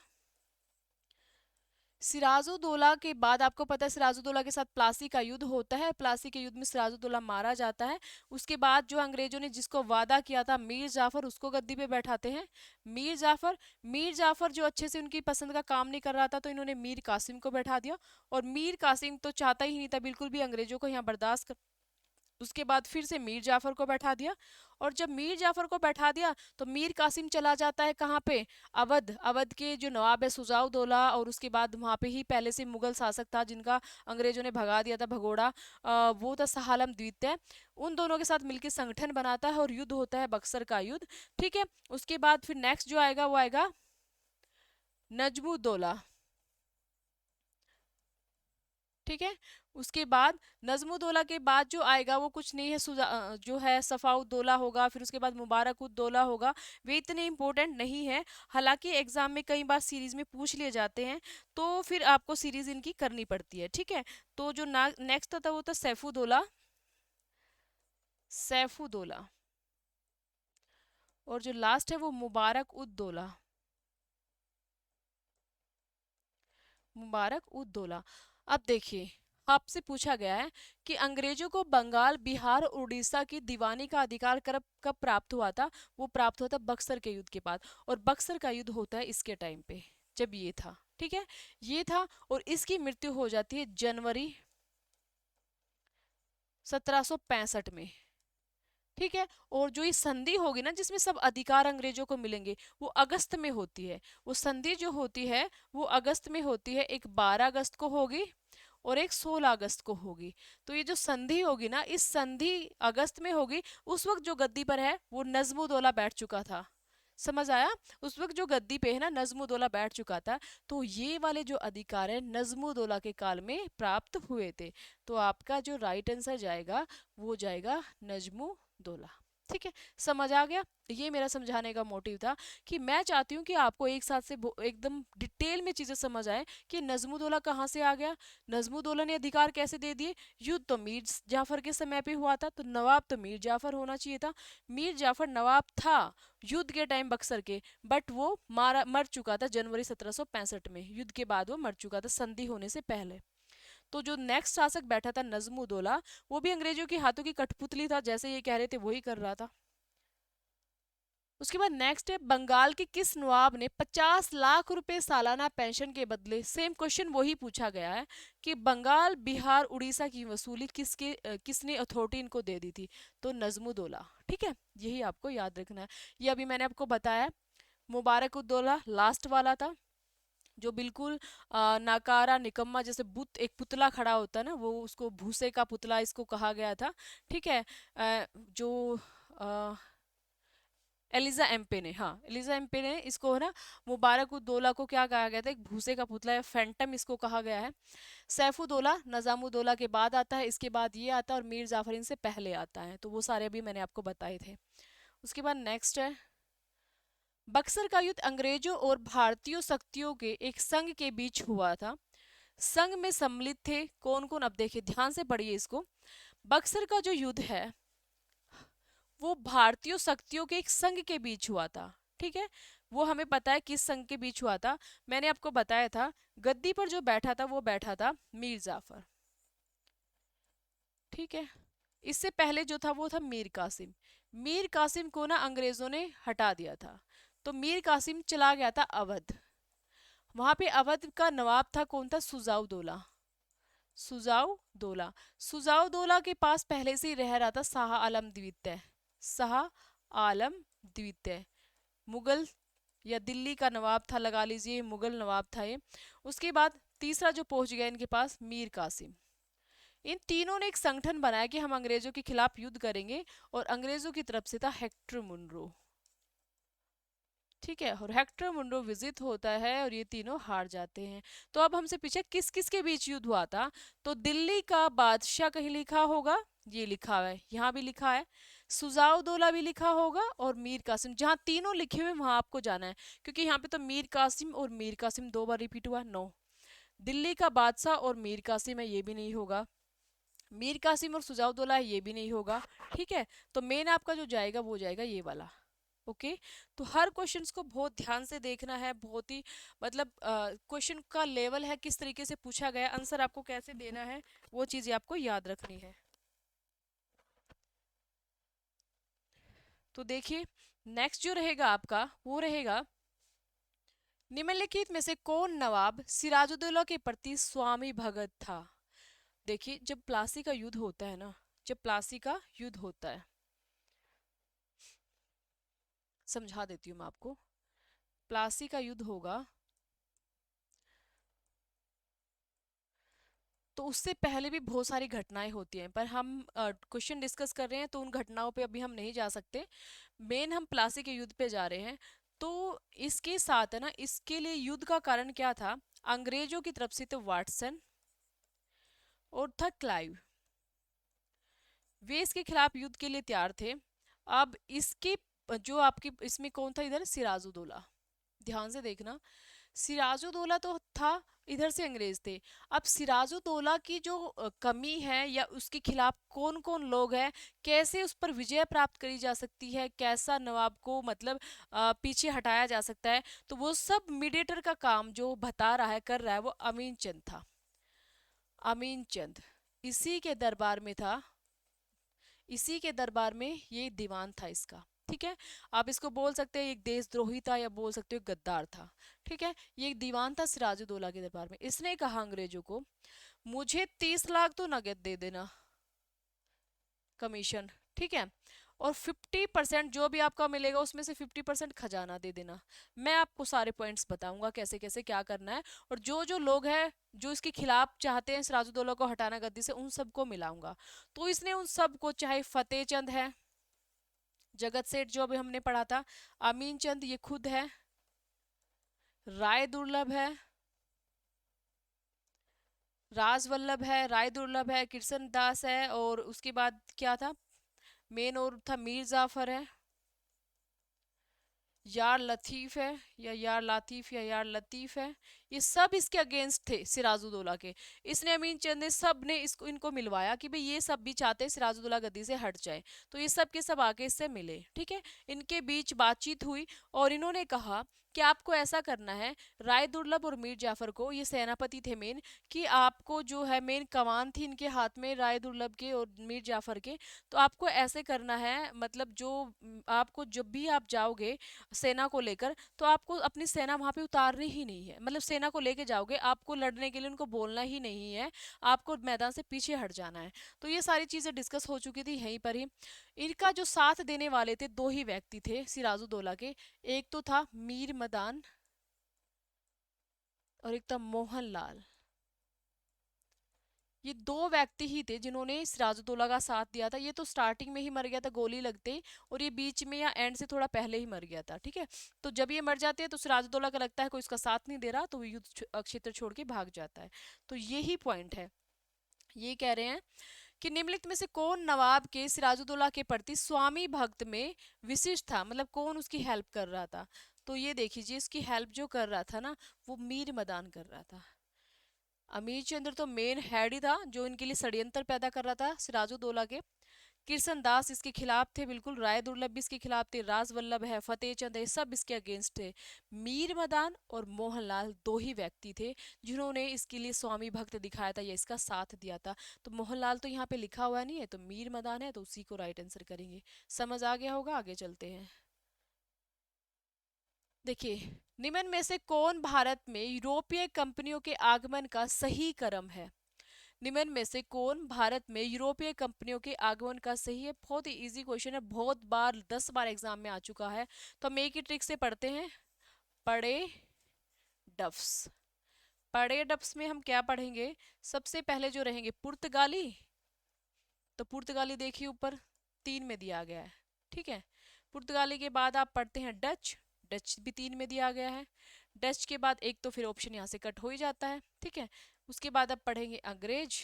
सिराजुद्दौला के बाद आपको पता है सिराजुद्दौला के साथ प्लासी का युद्ध होता है, प्लासी के युद्ध में सिराजुद्दौला मारा जाता है। उसके बाद जो अंग्रेजों ने जिसको वादा किया था मीर जाफर, उसको गद्दी पे बैठाते हैं। मीर जाफर, मीर जाफर जो अच्छे से उनकी पसंद का काम नहीं कर रहा था तो इन्होंने मीर कासिम को बैठा दिया। और मीर कासिम तो चाहता ही नहीं था बिल्कुल भी अंग्रेजों को यहाँ बर्दाश्त कर। उसके बाद फिर से मीर जाफर को बैठा दिया। और जब मीर जाफर को बैठा दिया तो मीर कासिम चला जाता है कहाँ पे, अवध। अवध के जो नवाब है सुजाउद्दौला, और उसके बाद वहाँ पे ही पहले से मुगल शासक था जिनका अंग्रेजों ने भगा दिया था, भगोड़ा, वो था शाह आलम द्वितीय। उन दोनों के साथ मिलकर संगठन बनाता है और युद्ध होता है बक्सर का युद्ध, ठीक है। उसके बाद फिर नेक्स्ट जो आएगा वो आएगा नजमुद्दौला, ठीक है। उसके बाद नजमुद्दौला के बाद जो आएगा वो कुछ नहीं है, जो है सफाउद्दौला होगा, फिर उसके बाद मुबारकुद्दौला होगा। वे इतने इंपॉर्टेंट नहीं है, हालांकि एग्जाम में कई बार सीरीज में पूछ लिए जाते हैं तो फिर आपको सीरीज इनकी करनी पड़ती है, ठीक है। तो जो नेक्स्ट था वो था सैफुद्दौला, सैफुद्दौला। और जो लास्ट है वो मुबारकुद्दौला, मुबारकुद्दौला। अब देखिए आपसे पूछा गया है कि अंग्रेजों को बंगाल, बिहार और उड़ीसा की दीवानी का अधिकार कब कब प्राप्त हुआ था। वो प्राप्त हुआ था बक्सर के युद्ध के बाद, और बक्सर का युद्ध होता है इसके टाइम पे जब ये था, ठीक है। ये था और इसकी मृत्यु हो जाती है जनवरी 1765 में, ठीक है। और जो ये संधि होगी ना जिसमें सब अधिकार अंग्रेजों को मिलेंगे वो अगस्त में होती है। वो संधि जो होती है वो अगस्त में होती है, एक 12 अगस्त को होगी और एक 16 अगस्त को होगी। तो ये जो संधि होगी ना, इस संधि अगस्त में होगी। उस वक्त जो गद्दी पर है वो नजमुद्दौला बैठ चुका था, समझ आया। उस वक्त जो गद्दी पे है ना नजमुद्दौला बैठ चुका था। तो ये वाले जो अधिकार है नजमुद्दौला के काल में प्राप्त हुए थे। तो आपका जो राइट आंसर जाएगा वो जाएगा नजमुद्दौला, ठीक है। समझ आ गया। ये मेरा समझाने का मोटिव था कि मैं चाहती हूँ कि आपको एक साथ से एकदम डिटेल में चीजें समझ आए कि नजमुद्दौला कहाँ से आ गया, नजमुद्दौला ने अधिकार कैसे दे दिए। युद्ध तो मीर जाफर के समय पे हुआ था तो नवाब तो मीर जाफर होना चाहिए था। मीर जाफर नवाब था युद्ध के टाइम बक्सर के, बट वो मर चुका था जनवरी 1765 में, युद्ध के बाद वो मर चुका था संधि होने से पहले। तो जो नेक्स्ट शासक बैठा था नजमुद्दौला, वो भी अंग्रेजों के हाथों की कठपुतली था, जैसे ये कह रहे थे वही कर रहा था। उसके बाद नेक्स्ट है बंगाल के किस नवाब ने 50 लाख रुपए सालाना पेंशन के बदले, सेम क्वेश्चन वही पूछा गया है कि बंगाल, बिहार, उड़ीसा की वसूली किसने अथॉरिटी इनको दे दी थी। तो नजमुद्दौला, ठीक है। यही आपको याद रखना है। ये अभी मैंने आपको बताया। मुबारकुद्दौला लास्ट वाला था जो बिल्कुल नाकारा निकम्मा, जैसे बुत एक पुतला खड़ा होता है ना, वो उसको भूसे का पुतला इसको कहा गया था, ठीक है। जो एलिजा एम्पे ने, हाँ एलिजा एम्पे ने इसको है ना मुबारकुद्दौला को क्या कहा गया था, एक भूसे का पुतला या फैंटम इसको कहा गया है। सैफुद्दौला नजामुद्दौला के बाद आता है, इसके बाद ये आता है, और मीर जाफर इनसे पहले आता है। तो वो सारे भी मैंने आपको बताए थे। उसके बाद नेक्स्ट है बक्सर का युद्ध अंग्रेजों और भारतीय शक्तियों के एक संघ के बीच हुआ था। संघ में सम्मिलित थे कौन कौन, अब देखिए ध्यान से पढ़िए इसको। बक्सर का जो युद्ध है वो भारतीय शक्तियों के एक संघ के बीच हुआ था, ठीक है। वो हमें पता है किस संघ के बीच हुआ था, मैंने आपको बताया था। गद्दी पर जो बैठा था वो बैठा था मीर जाफर, ठीक है। इससे पहले जो था वो था मीर कासिम। मीर कासिम को ना अंग्रेजों ने हटा दिया था, तो मीर कासिम चला गया था अवध। वहां पे अवध का नवाब था, कौन था? सुजाउदौला। सुजाउदौला। सुजाउदौला के पास पहले से ही रह रहा था शाह आलम द्वितीय। शाह आलम द्वितीय मुगल या दिल्ली का नवाब था, लगा लीजिए मुगल नवाब था ये। उसके बाद तीसरा जो पहुंच गया इनके पास, मीर कासिम। इन तीनों ने एक संगठन बनाया कि हम अंग्रेजों के खिलाफ युद्ध करेंगे, और अंग्रेजों की तरफ से था हेक्टर मुनरो। ठीक है, और हेक्टर मुंडो विजिट होता है और ये तीनों हार जाते हैं। तो अब हमसे पूछे किस किस के बीच युद्ध हुआ था, तो दिल्ली का बादशाह कहीं लिखा होगा, ये लिखा हुआ है, यहाँ भी लिखा है। सुजाउदौला भी लिखा होगा, और मीर कासिम, जहाँ तीनों लिखे हुए वहां आपको जाना है, क्योंकि यहाँ पे तो मीर कासिम और मीर कासिम दो बार रिपीट हुआ, नो। दिल्ली का बादशाह और मीर कासिम है, ये भी नहीं होगा। मीर कासिम और सुजाउदौला है, ये भी नहीं होगा। ठीक है, तो मेन आपका जो जाएगा वो जाएगा ये वाला। ओके। तो हर क्वेश्चंस को बहुत ध्यान से देखना है, बहुत ही मतलब क्वेश्चन का लेवल है, किस तरीके से पूछा गया, आंसर आपको कैसे देना है, वो चीजें आपको याद रखनी है। तो देखिए, नेक्स्ट जो रहेगा आपका वो रहेगा, निम्नलिखित में से कौन नवाब सिराजुद्दौला के प्रति स्वामी भगत था? देखिए, जब प्लासी का युद्ध होता है ना, जब प्लासी का युद्ध होता है, समझा देती हूँ मैं आपको। प्लासी का युद्ध होगा, तो उससे पहले भी बहुत सारी घटनाएं होती हैं, पर हम क्वेश्चन डिस्कस कर रहे हैं तो उन घटनाओं पे अभी हम नहीं जा सकते। मेन हम प्लासी के युद्ध पे जा रहे हैं। तो इसके साथ है ना, इसके लिए युद्ध का कारण क्या था? अंग्रेजों की तरफ से तो वाटसन और था क्लाइव, वे इसके खिलाफ युद्ध के लिए तैयार थे। अब इसके जो आपकी इसमें कौन था इधर? सिराजुद्दौला। ध्यान से देखना, सिराजुद्दौला तो था, इधर से अंग्रेज थे। अब सिराजुद्दौला की जो कमी है या उसके खिलाफ कौन कौन लोग हैं, कैसे उस पर विजय प्राप्त करी जा सकती है, कैसा नवाब को मतलब पीछे हटाया जा सकता है, तो वो सब मीडिएटर का काम जो बता रहा है, कर रहा है, वो अमीन चंद था। अमीन चंद इसी के दरबार में था, इसी के दरबार में ये दीवान था इसका। ठीक है, आप इसको बोल सकते हैं एक देशद्रोही था, या बोल सकते हो गद्दार था। ठीक है, ये एक दीवान था सिराजुद्दौला के दरबार में। इसने कहा अंग्रेजों को, मुझे 30 लाख तो नगद दे देना कमीशन। ठीक है, और 50% जो भी आपका मिलेगा उसमें से 50% खजाना दे देना। मैं आपको सारे पॉइंट्स बताऊंगा कैसे कैसे क्या करना है, और जो जो लोग हैं जो इसके खिलाफ चाहते हैं सिराजुद्दौला को हटाना गद्दी से, उन सबको मिलाऊंगा। तो इसने उन सबको, चाहे फतेह चंद है, जगत सेठ जो अभी हमने पढ़ा था, अमीन चंद ये खुद है, राय दुर्लभ है, राजवल्लभ है, राय दुर्लभ है, कृष्ण दास है, और उसके बाद क्या था मेन, और था मीर जाफर है, यार लतीफ है, या यार लातीफ या यार लतीफ है। ये सब इसके अगेंस्ट थे सिराजुद्दौला के। इसने अमीन चंद ने सब ने इसको इनको मिलवाया कि भाई ये सब भी चाहते हैं सिराजुद्दौला गद्दी से हट जाए, तो ये सब के सब आके इससे मिले। ठीक है, इनके बीच बातचीत हुई, और इन्होंने कहा कि आपको ऐसा करना है, राय दुर्लभ और मीर जाफर को, ये सेनापति थे मेन, कि आपको जो है मेन कमान थी इनके हाथ में, राय दुर्लभ के और मीर जाफर के। तो आपको ऐसे करना है, मतलब जो आपको जब भी आप जाओगे सेना को लेकर, तो आपको अपनी सेना वहां पे उतारनी ही नहीं है, मतलब सेना को लेके जाओगे, आपको लड़ने के लिए उनको बोलना ही नहीं है, आपको मैदान से पीछे हट जाना है। तो ये सारी चीजें डिस्कस हो चुकी थी यहीं पर ही। इनका जो साथ देने वाले थे, दो ही व्यक्ति थे सिराजुद्दौला के, एक तो था मीर मदान और एक था मोहन लाल। ये दो व्यक्ति ही थे जिन्होंने सिराजुद्दौला का साथ दिया था। ये तो स्टार्टिंग में ही मर गया था गोली लगते ही, और ये बीच में या एंड से थोड़ा पहले ही मर गया था। ठीक है, तो जब ये मर जाते हैं तो सिराजुद्दौला का लगता है कोई इसका साथ नहीं दे रहा, तो वो युद्ध क्षेत्र छोड़ के भाग जाता है। तो यही पॉइंट है, ये कह रहे हैं कि निम्नलिखित में से कौन नवाब के सिराजुद्दौला के प्रति स्वामी भक्त में विशिष्ट था, मतलब कौन उसकी हेल्प कर रहा था। तो ये देखिए, इसकी हेल्प जो कर रहा था ना, वो मीर मदान कर रहा था। अमीर चंद्र तो मेन हेड ही था जो इनके लिए षड्यंत्र पैदा कर रहा था सिराजुद्दौला के। किरसन दास इसके खिलाफ थे, बिल्कुल। राय दुर्लभ भी इसके खिलाफ थे, राज वल्लभ है, फतेह चंद है, सब इसके अगेंस्ट थे। मीर मदान और मोहनलाल दो ही व्यक्ति थे जिन्होंने इसके लिए स्वामी भक्त दिखाया था या इसका साथ दिया था। तो मोहनलाल तो यहाँ पे लिखा हुआ नहीं है, तो मीर मदान है, तो उसी को राइट आंसर करेंगे। समझ आ गया होगा, आगे चलते हैं। देखिए, निम्न में से कौन भारत में यूरोपीय कंपनियों के आगमन का सही क्रम है? निम्न में से कौन भारत में यूरोपीय कंपनियों के आगमन का सही है? बहुत ही इजी क्वेश्चन है, बहुत बार 10 बार एग्जाम में आ चुका है। तो हम एक ही ट्रिक से पढ़ते हैं। पढ़े डफ्स। पढ़े डफ्स में हम क्या पढ़ेंगे? सबसे पहले जो रहेंगे पुर्तगाली। तो पुर्तगाली देखिए ऊपर 3 में दिया गया है, ठीक है। पुर्तगाली के बाद आप पढ़ते हैं डच। डच भी 3 में दिया गया है। डच के बाद एक तो फिर ऑप्शन यहाँ से कट हो ही जाता है, ठीक है। उसके बाद आप पढ़ेंगे अंग्रेज।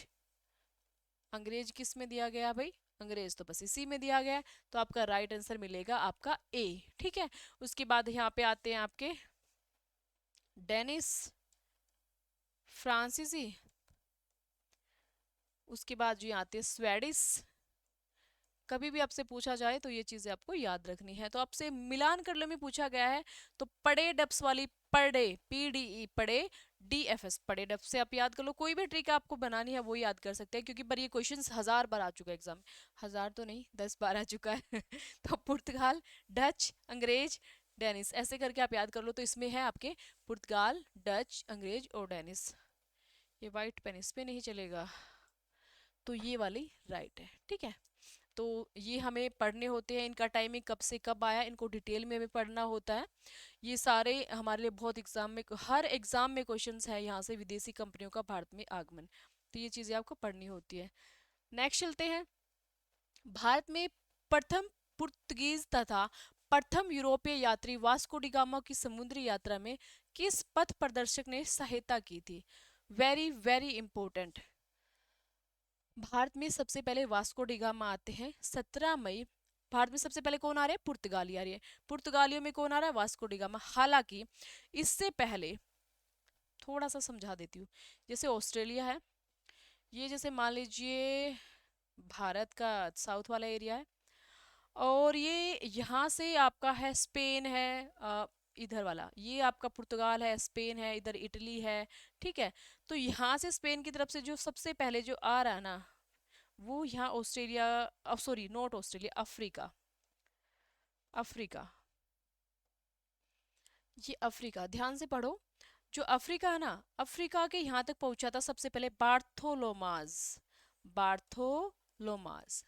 अंग्रेज किस में दिया गया भाई? अंग्रेज तो बस इसी में दिया गया है। तो आपका राइट आंसर मिलेगा आपका ए, ठीक है। उसके बाद यहाँ पे आते हैं आपके डेनिस, फ्रांसीसी। उसके बाद जो आते हैं स्वेडिश। कभी भी आपसे पूछा जाए तो ये चीजें आपको याद रखनी है। तो आपसे मिलान कर लो में पूछा गया है, तो पड़े डब्स वाली पड़े, पीडीई पड़े, डीएफएस पड़े डब्स से आप याद कर लो। कोई भी ट्रिक आपको बनानी है वो याद कर सकते हैं, क्योंकि पर ये क्वेश्चन 1000 बार आ चुका है एग्जाम। 1000 तो नहीं, 10 बार आ चुका है। तो पुर्तगाल, डच, अंग्रेज, डेनिस, ऐसे करके आप याद कर लो। तो इसमें है आपके पुर्तगाल, डच, अंग्रेज और डेनिस। ये वाइट पेन इस पे नहीं चलेगा, तो ये वाली राइट है, ठीक है। तो ये हमें पढ़ने होते हैं, इनका टाइमिंग कब से कब आया, इनको डिटेल में हमें पढ़ना होता है। ये सारे हमारे लिए बहुत एग्जाम में, हर एग्जाम में क्वेश्चंस है यहाँ से, विदेशी कंपनियों का भारत में आगमन। तो ये चीज़ें आपको पढ़नी होती है। नेक्स्ट चलते हैं। भारत में प्रथम पुर्तगीज तथा प्रथम यूरोपीय यात्री वास्को डी गामा की समुद्री यात्रा में किस पथ प्रदर्शक ने सहायता की थी? Very very important. भारत में सबसे पहले वास्को डी गामा आते हैं 17 मई। भारत में सबसे पहले कौन आ रहे हैं? पुर्तगाली आ रही है। पुर्तगालियों में कौन आ रहा है? Vasco da gamma. हालांकि इससे पहले थोड़ा सा समझा देती हूँ। जैसे ऑस्ट्रेलिया है, ये जैसे मान लीजिए भारत का साउथ वाला एरिया है, और ये यहाँ से आपका है स्पेन है, इधर वाला ये आपका पुर्तगाल है, स्पेन है, इधर इटली है, ठीक है। तो यहाँ से स्पेन की तरफ से जो सबसे पहले जो आ रहा है ना, वो यहाँ Australia, sorry not Australia, Africa. Africa, ये अफ्रीका, ध्यान से पढ़ो। जो अफ्रीका है ना, अफ्रीका के यहाँ तक पहुंचा था सबसे पहले बार्थोलोमाज। बार्थोलोमाज,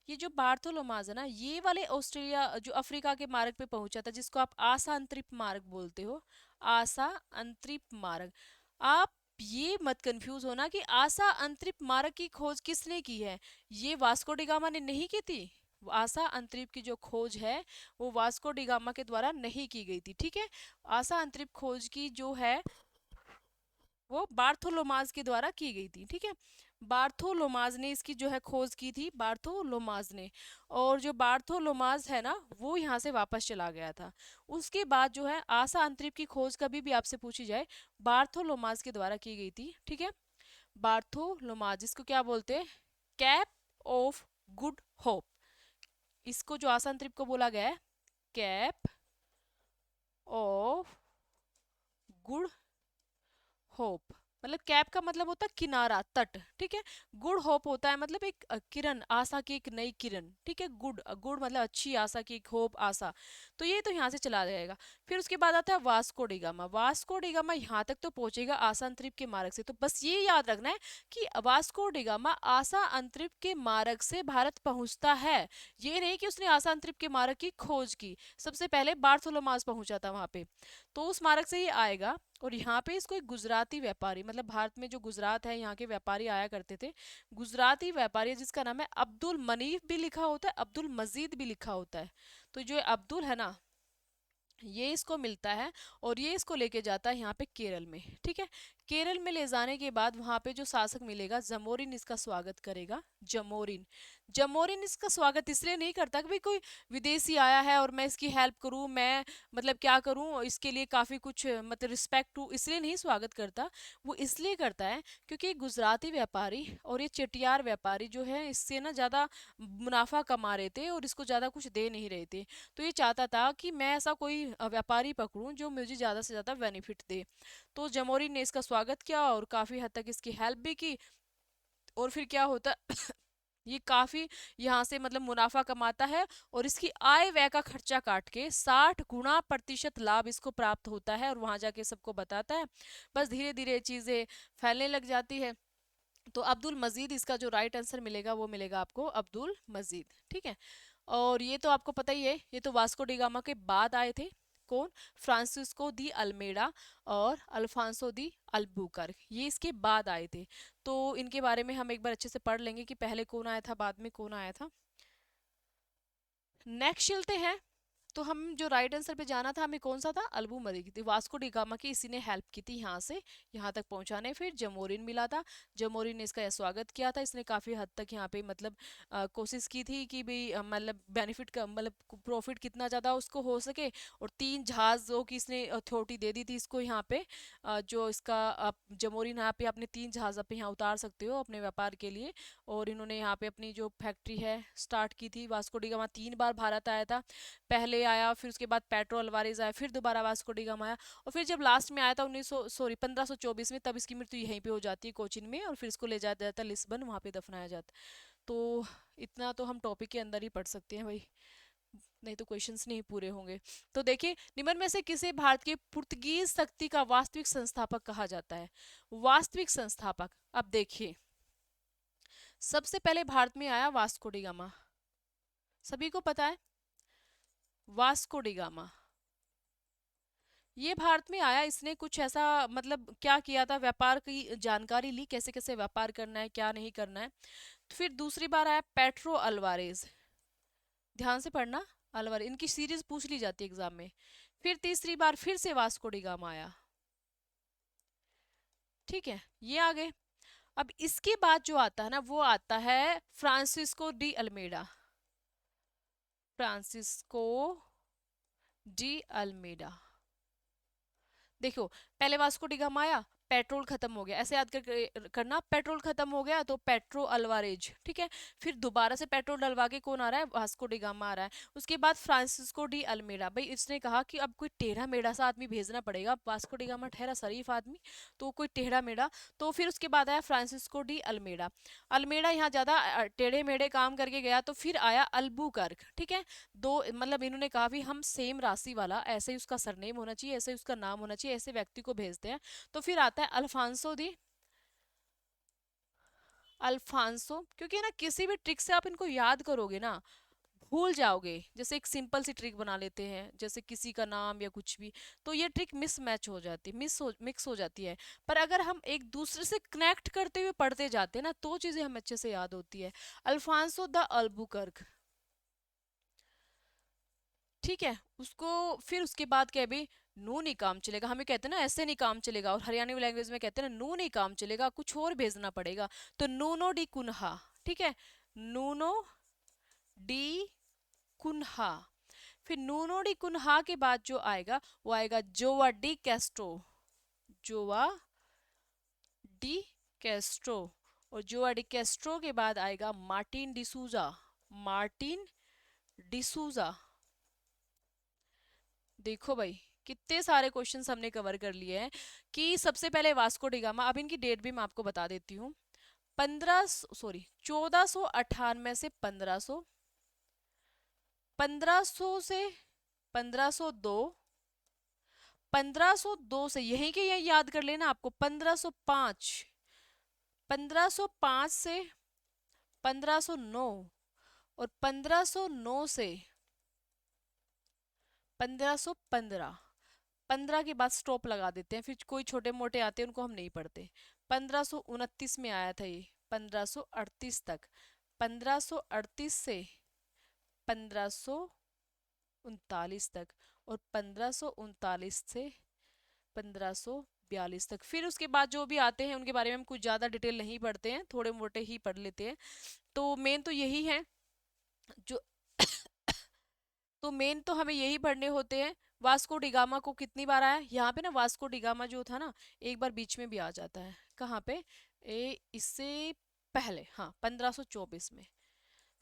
ये जो बार्थोलोमाज है ना, ये वाले ऑस्ट्रेलिया जो अफ्रीका के मार्ग पे पहुंचा था, जिसको आप आशा अंतरिक्ष मार्ग बोलते हो। आशा अंतरिक्ष मार्ग। आप ये मत कंफ्यूज होना कि आशा अंतरिक्ष मार्ग की खोज किसने की है। ये वास्को डी गामा ने नहीं की थी। आशा अंतरिक्ष की जो खोज है वो वास्को डी गामा के द्वारा नहीं की गई थी, ठीक है। आशा अंतरिक्ष खोज की जो है वो बार्थोलोमाज के द्वारा की गई थी, ठीक है। बार्थोलोमाज ने इसकी जो है खोज की थी, बार्थोलोमाज ने। और जो बार्थोलोमाज है ना, वो यहाँ से वापस चला गया था। उसके बाद जो है आशा अंतरिक्ष की खोज कभी भी आपसे पूछी जाए, बार्थोलोमाज के द्वारा की गई थी, ठीक है। बार्थोलोमाज, इसको क्या बोलते हैं? Cap of good hope. इसको जो आशा अंतरिक्ष को बोला गया है कैप ऑफ गुड होप। मतलब कैप का मतलब होता है किनारा, तट, ठीक है। गुड होप होता है मतलब एक किरण, आशा की एक नई किरण, ठीक है। गुड, गुड मतलब अच्छी, आशा की एक होप, आशा। तो ये तो यहाँ से चला जाएगा। फिर उसके बाद आता है Vasco da gamma. Vasco da gamma यहाँ तक तो पहुंचेगा आशा अंतरिक्ष के मार्ग से। तो बस ये याद रखना है कि वास्को डी गामा आशा अंतरिक्ष के मार्ग से भारत पहुंचता है। ये नहीं कि उसने आशा अंतरिक्ष के मार्ग की खोज की। सबसे पहले बार्थोलोमास पहुंचा था वहां पे, तो उस मार्ग से ये आएगा। और यहाँ पे इसको एक गुजराती व्यापारी, मतलब भारत में जो गुजरात है यहाँ के व्यापारी आया करते थे, गुजराती व्यापारी जिसका नाम है अब्दुल मनीफ भी लिखा होता है, अब्दुल मजीद भी लिखा होता है। तो जो अब्दुल है ना, ये इसको मिलता है और ये इसको लेके जाता है यहाँ पे केरल में, ठीक है। केरल में ले जाने के बाद वहां पे जो शासक मिलेगा जमोरिन इसका स्वागत करेगा। जमोरिन। जमोरिन इसका स्वागत इसलिए नहीं करता कि भाई कोई विदेशी आया है और मैं इसकी हेल्प करूं, मैं मतलब क्या करूं इसके लिए काफी कुछ मतलब रिस्पेक्ट हूं, इसलिए नहीं स्वागत करता। वो इसलिए करता है क्योंकि गुजराती व्यापारी और ये चेटियार व्यापारी जो है इससे ना ज्यादा मुनाफा कमा रहे थे और इसको ज्यादा कुछ दे नहीं रहे थे। तो ये चाहता था कि मैं ऐसा कोई व्यापारी पकड़ूं जो मुझे ज्यादा से ज्यादा बेनिफिट दे। तो जमोरी ने इसका स्वागत किया और काफी हद तक इसकी हेल्प भी की। और फिर क्या होता ये काफी यहाँ से मतलब मुनाफा कमाता है और इसकी आय व्यय का खर्चा काट के 60 गुना प्रतिशत लाभ इसको प्राप्त होता है और वहां जाके सबको बताता है। बस धीरे धीरे चीजें फैलने लग जाती है। तो अब्दुल मजीद इसका जो राइट आंसर मिलेगा वो मिलेगा आपको अब्दुल मजीद। ठीक है। और ये तो आपको पता ही है, ये तो वास्को डी गामा के बाद आए थे। कौन? फ्रांसिस्को दी अल्मेडा और अल्फांसो दी अल्बुकर्क, ये इसके बाद आए थे। तो इनके बारे में हम एक बार अच्छे से पढ़ लेंगे कि पहले कौन आया था बाद में कौन आया था। नेक्स्ट चलते हैं। तो हम जो राइट आंसर पे जाना था हमें कौन सा था? अल्बू मरी थी। वास्को डी गामा की इसी ने हेल्प की थी यहाँ से यहाँ तक पहुंचाने। फिर जमोरिन मिला था। जमोरिन ने इसका स्वागत किया था। इसने काफी हद तक यहाँ पे मतलब कोशिश की थी कि भाई मतलब बेनिफिट का मतलब प्रॉफिट कितना ज्यादा उसको हो सके। और 3 जहाजों की इसने अथॉरिटी दे दी थी इसको यहाँ पे। जो इसका आप जमोरिन यहाँ पे अपने 3 जहाज आप यहाँ उतार सकते हो अपने व्यापार के लिए। और इन्होंने यहाँ पे अपनी जो फैक्ट्री है स्टार्ट की थी। वास्को डी गामा 3 बार भारत आया था। पहले आया, फिर उसके बाद पेट्रो अल्वारेज आया, फिर दोबारा वास्को डी गामा आया। और फिर जब लास्ट में आया था 1524 में, तब इसकी मृत्यु यहीं पे हो जाती है कोचिन में। और फिर इसको ले जाया जाता है लिस्बन, वहां पे दफनाया जाता। तो इतना तो हम टॉपिक के अंदर ही पढ़ सकते हैं भाई, नहीं तो क्वेश्चंस नहीं पूरे होंगे। तो देखिए, निम्न में से किसे भारत के पुर्तगीज शक्ति का वास्तविक संस्थापक कहा जाता है? वास्तविक संस्थापक। अब देखिए, सबसे पहले भारत में आया वास्को डी गामा, सभी को पता है। वास्को डी गामा ये भारत में आया, इसने कुछ ऐसा मतलब क्या किया था, व्यापार की जानकारी ली, कैसे कैसे व्यापार करना है क्या नहीं करना है। फिर दूसरी बार आया पेट्रो अल्वारेज, ध्यान से पढ़ना, अल्वारेज इनकी सीरीज पूछ ली जाती है एग्जाम में। फिर तीसरी बार फिर से वास्को डी गामा आया। ठीक है, ये आ गए। अब इसके बाद जो आता है ना वो आता है Francisco de Almeida. Francisco de Almeida. देखो, पहले वास्को डी गामा आया, पेट्रोल खत्म हो गया, ऐसे याद करना, पेट्रोल खत्म हो गया तो पेट्रो अल्वारेज। ठीक है। फिर दोबारा से पेट्रोल डलवा के कौन आ रहा है? वास्को डी गामा आ रहा है। उसके बाद फ्रांसिस्को डी अल्मेडा, भाई इसने कहा कि अब कोई टेढ़ा मेढ़ा सा आदमी भेजना पड़ेगा। वास्को डी गामा ठहरा शरीफ आदमी, तो कोई टेढ़ा मेढ़ा। तो फिर उसके बाद आया फ्रांसिस्को डी अल्मेडा। अल्मेडा यहाँ ज्यादा टेढ़े मेढ़े काम करके गया। तो फिर आया अल्बुकर्क। ठीक है। दो मतलब इन्होंने कहा भी हम सेम राशि वाला, ऐसे ही उसका सरनेम होना चाहिए, ऐसे ही उसका नाम होना चाहिए, ऐसे व्यक्ति को भेजते हैं। तो फिर आता है अल्फांसो दी अल्फांसो, क्योंकि ना किसी भी ट्रिक से आप इनको याद करोगे ना भूल जाओगे। जैसे एक सिंपल सी ट्रिक बना लेते हैं, जैसे किसी का नाम या कुछ भी, तो ये ट्रिक मिस मैच हो जाती है, मिक्स हो जाती है। पर अगर हम एक दूसरे से कनेक्ट करते हुए पढ़ते जाते हैं ना तो चीजें हमें अच्छे से याद होती है। Alfonso de Albuquerque. ठीक है। उसको फिर उसके बाद क्या है भाई, नू नहीं काम चलेगा, हमें कहते हैं ना ऐसे नहीं काम चलेगा, और हरियाणवी लैंग्वेज में कहते हैं ना नू नहीं काम चलेगा, कुछ और भेजना पड़ेगा। तो नूनो डी कुन्हा। ठीक है। Nuno da Cunha. फिर नूनो डी कुन्हा के बाद जो आएगा वो आएगा जोवा डी कैस्ट्रो। जोवा डी कैस्ट्रो। और जोवा डी कैस्ट्रो के बाद आएगा मार्टिन डिसूजा। मार्टिन डिसूजा। देखो भाई, कितने सारे क्वेश्चंस हमने कवर कर लिए हैं। कि सबसे पहले वास्को डी गामा, अब इनकी डेट भी मैं आपको बता देती हूँ। 1498 से 1500, 1500 से 1502, 1502 से यहीं के यही याद कर लेना आपको 1505, 1505 से 1509, और 1509 से 1515। 15 के बाद स्टॉप लगा देते हैं, फिर कोई छोटे मोटे आते हैं उनको हम नहीं पढ़ते। 1529 में आया था ये, 1538 तक। 1538 से 1539 तक, और 1539 से 1542 42 तक। फिर उसके बाद जो भी आते हैं उनके बारे में हम कुछ ज़्यादा डिटेल नहीं पढ़ते हैं, थोड़े मोटे ही पढ़ लेते हैं। तो मेन तो यही है जो तो मेन तो हमें यही पढ़ने होते हैं। वास्को डिगामा को कितनी बार आया यहाँ पे ना, वास्को डिगामा जो था ना एक बार बीच में भी आ जाता है। कहाँ पे? इससे पहले, हाँ 1524 में,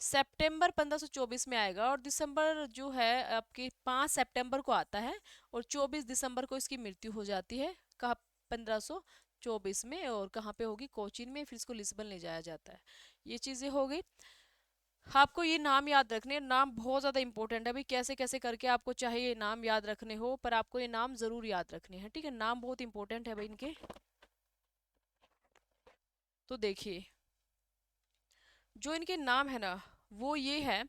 सितंबर 1524 में आएगा। और दिसंबर जो है आपके 5 सितंबर को आता है, और 24 दिसंबर को इसकी मृत्यु हो जाती है। कहाँ? 1524 में। और कहाँ पे होगी? कोचीन में। फिर इसको लिस्बन ले जाया जाता है। ये चीजें हो गई। आपको ये नाम याद रखने हैं, नाम बहुत ज़्यादा इंपॉर्टेंट है भाई। कैसे कैसे करके आपको चाहे ये नाम याद रखने हो, पर आपको ये नाम ज़रूर याद रखने हैं, ठीक है? नाम बहुत इंपॉर्टेंट है भाई इनके। तो देखिए जो इनके नाम है ना, वो ये है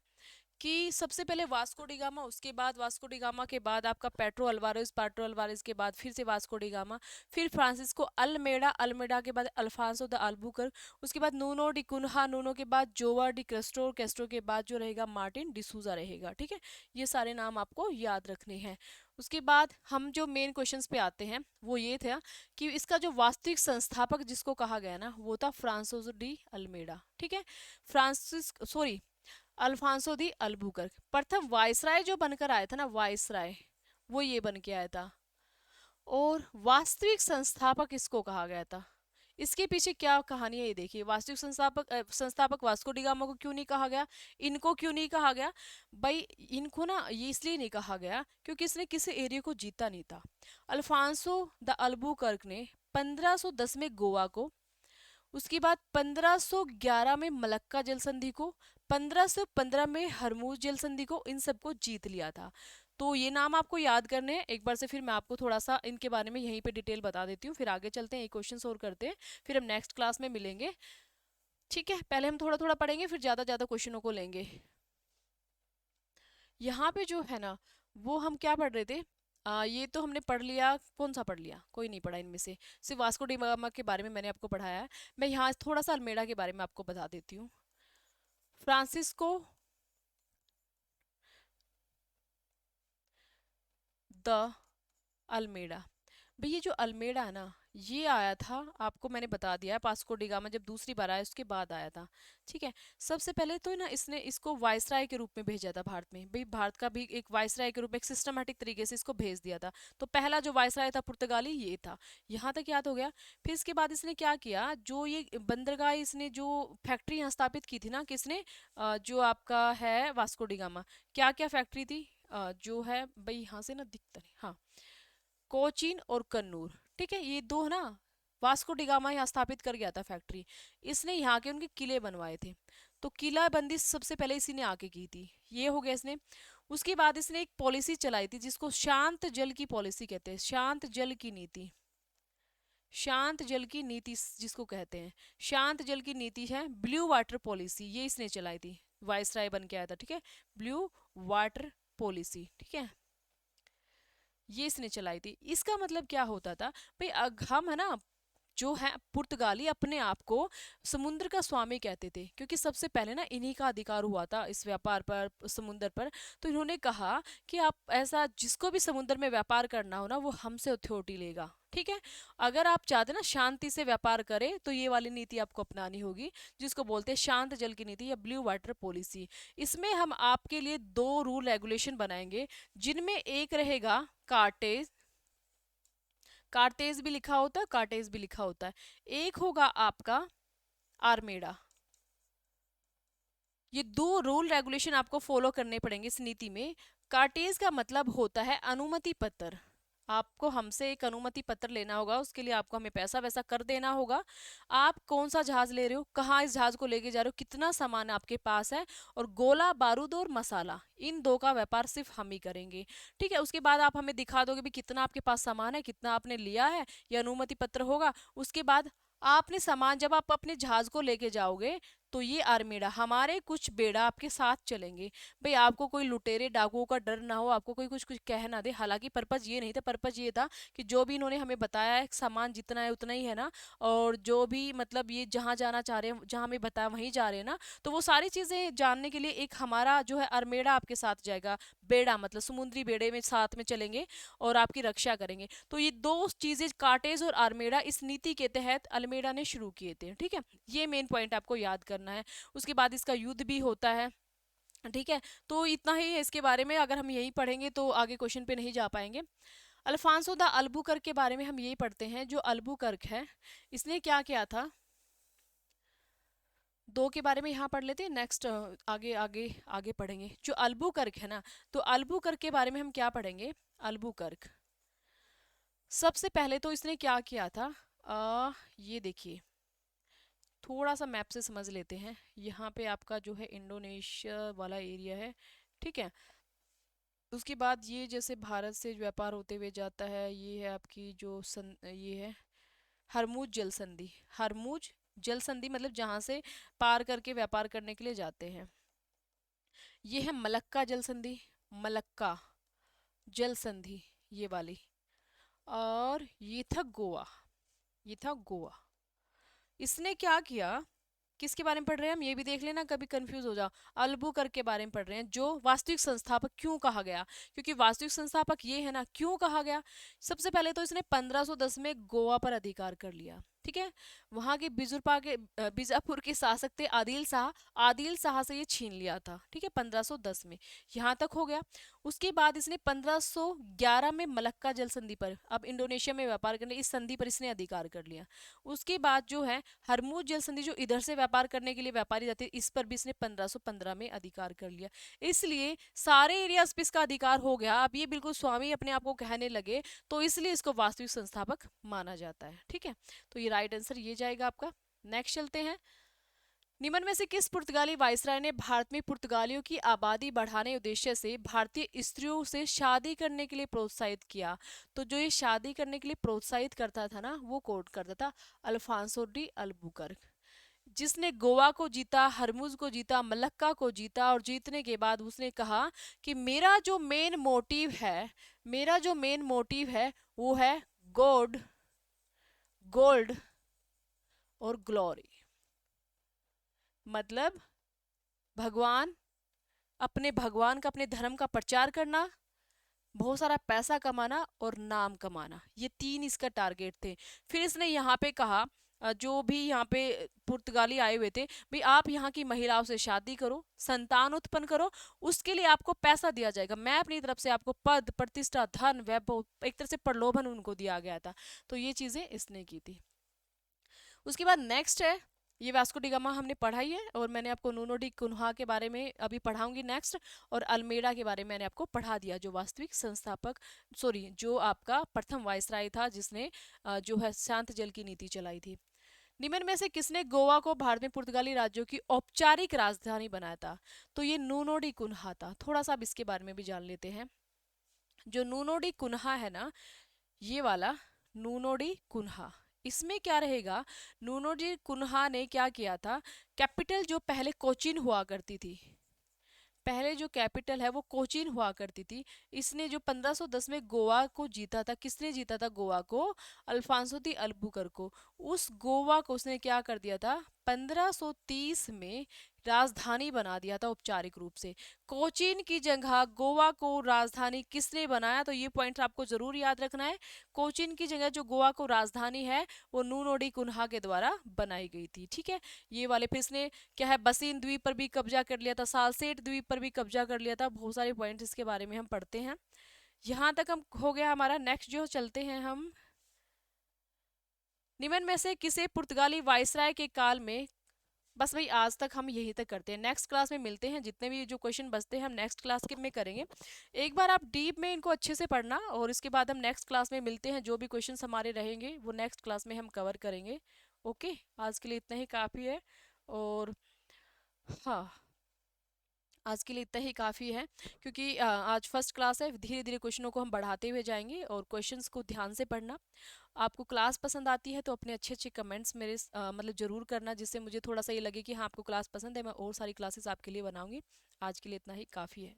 कि सबसे पहले वास्को डी गामा, उसके बाद वास्को डी गामा के बाद आपका पेट्रो अल्वारेज के बाद फिर से वास्को डी गामा, फिर फ्रांसिस्को अल्मेडा, अल्मेडा के बाद अल्फांसो द अल्बुकर्क, उसके बाद नूनो डी कुन्हा, नूनो के बाद जोवा डी क्रेस्टो, क्रेस्टो के बाद जो रहेगा मार्टिन डिसूजा रहेगा, ठीक है? ये सारे नाम आपको याद रखने हैं। उसके बाद हम जो मेन क्वेश्चंस पे आते हैं वो ये था कि इसका जो वास्तविक संस्थापक जिसको कहा गया ना, वो था फ्रांसिस्को डी अल्मेडा, ठीक है? Francis sorry Afonso de Albuquerque. प्रथम वायसराय जो बनकर आया था ना, वायसराय, वो ये बन के आया था। और वास्तविक संस्थापक इसको कहा गया था। इसके पीछे क्या कहानी है ये देखिए। वास्तविक संस्थापक वास्को डी गामा को क्यों नहीं कहा गया, इनको क्यों नहीं कहा गया भाई? इनको ना ये इसलिए नहीं कहा गया क्योंकि इसने किसी एरिया को जीता नहीं था। अल्फांसो द अल्बुकर्क ने 1510 में गोवा को, उसके बाद 1511 में मलक्का जल संधि को, 1515 में हरमूज जल संधि को, इन सबको जीत लिया था। तो ये नाम आपको याद करने हैं एक बार से। फिर मैं आपको थोड़ा सा इनके बारे में यहीं पे डिटेल बता देती हूँ, फिर आगे चलते हैं, एक क्वेश्चन और करते हैं, फिर हम नेक्स्ट क्लास में मिलेंगे, ठीक है? पहले हम थोड़ा थोड़ा पढ़ेंगे, फिर ज़्यादा ज़्यादा क्वेश्चनों को लेंगे। यहाँ पे जो है ना, वो हम क्या पढ़ रहे थे? ये तो हमने पढ़ लिया। कौन सा पढ़ लिया? कोई नहीं पढ़ा इनमें से, सिर्फ वास्को डी गामा के बारे में मैंने आपको पढ़ाया है। मैं यहाँ थोड़ा सा अल्मेडा के बारे में आपको बता देती हूँ। फ्रांसिस्को द अल्मेडा, भाई ये जो अल्मेडा है ना, ये आया था, आपको मैंने बता दिया है, वास्को डी गामा जब दूसरी बार आया उसके बाद आया था, ठीक है? सबसे पहले तो ना इसने इसको वायसराय के रूप में भेजा था भारत में। भाई भारत का भी एक वायसराय के रूप में एक सिस्टमेटिक तरीके से इसको भेज दिया था। तो पहला जो वायसराय था पुर्तगाली, ये था। यहाँ तक याद हो गया। फिर इसके बाद इसने क्या किया, जो ये बंदरगाह, इसने जो फैक्ट्री यहाँ स्थापित की थी ना, किसने? जो आपका है वास्को डी गामा। क्या क्या फैक्ट्री थी? जो है भाई यहाँ से ना दिखता नहीं, हाँ, कोचीन और कन्नूर, ठीक है? ये दो है ना, वास्को डिगामा यहाँ स्थापित कर गया था फैक्ट्री। इसने यहाँ के उनके किले बनवाए थे। तो किला बंदी सबसे पहले इसी ने आके की थी। ये हो गया इसने। उसके बाद इसने एक पॉलिसी चलाई थी जिसको शांत जल की पॉलिसी कहते हैं, शांत जल की नीति। शांत जल की नीति जिसको कहते हैं, शांत जल की नीति है ब्लू वाटर पॉलिसी, ये इसने चलाई थी। वाइसराय बन के आया था, ठीक है? ब्लू वाटर पॉलिसी, ठीक है? ये इसने चलाई थी। इसका मतलब क्या होता था भाई, हम है ना, जो है पुर्तगाली अपने आप को समुद्र का स्वामी कहते थे, क्योंकि सबसे पहले ना इन्हीं का अधिकार हुआ था इस व्यापार पर, समुद्र पर। तो इन्होंने कहा कि आप ऐसा, जिसको भी समुद्र में व्यापार करना हो ना, वो हमसे अथॉरिटी लेगा, ठीक है? अगर आप चाहते ना शांति से व्यापार करें, तो ये वाली नीति आपको अपनानी होगी, जिसको बोलते हैं शांत जल की नीति या ब्लू वाटर पॉलिसी। इसमें हम आपके लिए 2 रूल रेगुलेशन बनाएंगे, जिनमें एक रहेगा कार्टेज, कार्तेज भी लिखा होता है, कार्टेज भी लिखा होता है। एक होगा आपका आर्मेडा। ये 2 रूल रेगुलेशन आपको फॉलो करने पड़ेंगे इस नीति में। कार्टेज का मतलब होता है अनुमति पत्र। आपको हमसे एक अनुमति पत्र लेना होगा, उसके लिए आपको हमें पैसा वैसा कर देना होगा। आप कौन सा जहाज ले रहे हो, कहाँ इस जहाज को लेके जा रहे हो, कितना सामान आपके पास है, और गोला बारूद और मसाला, इन 2 का व्यापार सिर्फ हम ही करेंगे, ठीक है? उसके बाद आप हमें दिखा दोगे भी कितना आपके पास सामान है, कितना आपने लिया है, ये अनुमति पत्र होगा। उसके बाद आपने सामान, जब आप अपने जहाज को लेके जाओगे, तो ये आर्मेडा हमारे कुछ बेड़ा आपके साथ चलेंगे। भाई आपको कोई लुटेरे डाकुओं का डर ना हो, आपको कोई कुछ कुछ कह ना दे। हालांकि पर्पज ये नहीं था, पर्पज ये था कि जो भी इन्होंने हमें बताया है सामान जितना है उतना ही है ना, और जो भी मतलब ये जहाँ जाना चाह रहे हैं, जहाँ हमें बताया वहीं जा रहे हैं ना, तो वो सारी चीजें जानने के लिए एक हमारा जो है अरमेड़ा आपके साथ जाएगा। बेड़ा मतलब समुद्री बेड़े में साथ में चलेंगे और आपकी रक्षा करेंगे। तो ये दो चीजें कार्टेज और आर्मेडा इस नीति के तहत अल्मेडा ने शुरू किए थे। ठीक है, ये मेन पॉइंट आपको याद करना है। उसके बाद इसका युद्ध भी होता है। ठीक है, तो इतना ही है इसके बारे में। अगर हम यही पढ़ेंगे तो आगे क्वेश्चन पे नहीं जा पाएंगे। अल्फांसो द अल्बुकर्क के बारे में हम यही पढ़ते हैं। जो अल्बुकर्क है, इसने क्या किया था, दो के बारे में यहाँ पढ़ लेते हैं, नेक्स्ट आगे आगे आगे पढ़ेंगे। जो अल्बुकर्क है ना, तो अल्बुकर्क के बारे में हम क्या पढ़ेंगे। अल्बुकर्क सबसे पहले तो इसने क्या किया था, ये देखिए, थोड़ा सा मैप से समझ लेते हैं। यहाँ पे आपका जो है इंडोनेशिया वाला एरिया है। ठीक है, उसके बाद ये जैसे भारत से व्यापार होते हुए जाता है, ये है आपकी जो ये है हरमुज जल संधि। हरमुज जल संधि मतलब जहाँ से पार करके व्यापार करने के लिए जाते हैं। ये है मलक्का जल संधि, मलक्का जल संधि ये वाली। और ये था गोवा, ये था गोवा। इसने क्या किया, किसके बारे में पढ़ रहे हैं हम, ये भी देख लेना, कभी कंफ्यूज हो जाओ। अल्बुकर्क के बारे में पढ़ रहे हैं। जो वास्तविक संस्थापक क्यों कहा गया, क्योंकि वास्तविक संस्थापक ये है ना, क्यों कहा गया। सबसे पहले तो इसने 1510 में गोवा पर अधिकार कर लिया। ठीक है, वहां के बीजापुर के शासक थे आदिल शाह, आदिल शाह से ये छीन लिया था। ठीक है, 1510 में यहाँ तक हो गया। उसके बाद इसने 1511 में मलक्का जल संधि पर, अब इंडोनेशिया में व्यापार करने इस संधि पर इसने अधिकार कर लिया। उसके बाद जो है हरमुज जल संधि, जो इधर से व्यापार करने के लिए व्यापारी जाते, इस पर भी इसने 1515 में अधिकार कर लिया। इसलिए सारे एरियाज पे इसका अधिकार हो गया। अब ये बिल्कुल स्वामी अपने आप को कहने लगे, तो इसलिए इसको वास्तविक संस्थापक माना जाता है। ठीक है, तो ये राइट आंसर ये जाएगा आपका। नेक्स्ट चलते हैं। निम्न में से किस पुर्तगाली वायसराय ने भारत में पुर्तगालियों की आबादी बढ़ाने उद्देश्य से भारतीय स्त्रियों से शादी करने के लिए प्रोत्साहित किया। तो जो ये शादी करने के लिए प्रोत्साहित करता था ना, वो कोट करता था अल्फांसो डी अल्बुकर्क, जिसने गोवा को जीता, हरमुज को जीता, मलक्का को जीता। और जीतने के बाद उसने कहा कि मेरा जो मेन मोटिव है, मेरा जो मेन मोटिव है वो है गॉड, गोल्ड और ग्लोरी। मतलब भगवान, अपने भगवान का, अपने धर्म का प्रचार करना, बहुत सारा पैसा कमाना और नाम कमाना, ये तीन इसका टारगेट थे। फिर इसने यहाँ पे कहा, जो भी यहाँ पे पुर्तगाली आए हुए थे, भाई आप यहाँ की महिलाओं से शादी करो, संतान उत्पन्न करो, उसके लिए आपको पैसा दिया जाएगा। मैं अपनी तरफ से आपको पद, प्रतिष्ठा, धन, वैभव, एक तरह से प्रलोभन उनको दिया गया था। तो ये चीजें इसने की थी। उसके बाद नेक्स्ट है, ये वास्को डी गामा हमने पढ़ाई है, और मैंने आपको नूनो डी कुन्हा के बारे में अभी पढ़ाऊंगी नेक्स्ट। और अल्मेडा के बारे में मैंने आपको पढ़ा दिया, जो वास्तविक संस्थापक, सॉरी जो आपका प्रथम वायसराय था, जिसने जो है शांत जल की नीति चलाई थी। निम्न में से किसने गोवा को भारत में पुर्तगाली राज्यों की औपचारिक राजधानी बनाया था। तो ये नूनो डी कुन्हा था। थोड़ा सा अब इसके बारे में भी जान लेते हैं। जो नूनो डी कुन्हा है ना, ये वाला नूनो डी कुन्हा, इसमें क्या रहेगा, नूनो डी कुन्हा ने क्या किया था, कैपिटल जो पहले कोचीन हुआ करती थी, पहले जो कैपिटल है वो कोचीन हुआ करती थी, इसने जो 1510 में गोवा को जीता था, किसने जीता था गोवा को, अल्फांसो दी अल्बुकर्क को। उस गोवा को उसने क्या कर दिया था, 1530 में राजधानी बना दिया था औपचारिक रूप से। कोचीन की जगह गोवा को राजधानी किसने बनाया, तो ये पॉइंट आपको जरूर याद रखना है। कोचीन की जगह जो गोवा को राजधानी है, वो नूनो डी कुन्हा के द्वारा बनाई गई थी। ठीक है, ये वाले। फिर इसने क्या है, बसीन द्वीप पर भी कब्जा कर लिया था, सालसेट द्वीप पर भी कब्जा कर लिया था। बहुत सारे पॉइंट्स इसके बारे में हम पढ़ते हैं। यहाँ तक हम हो गया हमारा। नेक्स्ट जो चलते हैं हम, निम्न में से किसे पुर्तगाली वायसराय के काल में, बस भाई आज तक हम यही तक करते हैं। नेक्स्ट क्लास में मिलते हैं, जितने भी जो क्वेश्चन बचते हैं हम नेक्स्ट क्लास के में करेंगे। एक बार आप डीप में इनको अच्छे से पढ़ना, और इसके बाद हम नेक्स्ट क्लास में मिलते हैं। जो भी क्वेश्चन हमारे रहेंगे वो नेक्स्ट क्लास में हम कवर करेंगे। ओके, आज के लिए इतना ही काफ़ी है। और हाँ, आज के लिए इतना ही काफ़ी है, क्योंकि आज फर्स्ट क्लास है। धीरे धीरे क्वेश्चनों को हम बढ़ाते हुए जाएंगे और क्वेश्चंस को ध्यान से पढ़ना। आपको क्लास पसंद आती है तो अपने अच्छे अच्छे कमेंट्स मेरे मतलब ज़रूर करना, जिससे मुझे थोड़ा सा ये लगे कि हाँ आपको क्लास पसंद है, मैं और सारी क्लासेस आपके लिए बनाऊंगी। आज के लिए इतना ही काफ़ी है।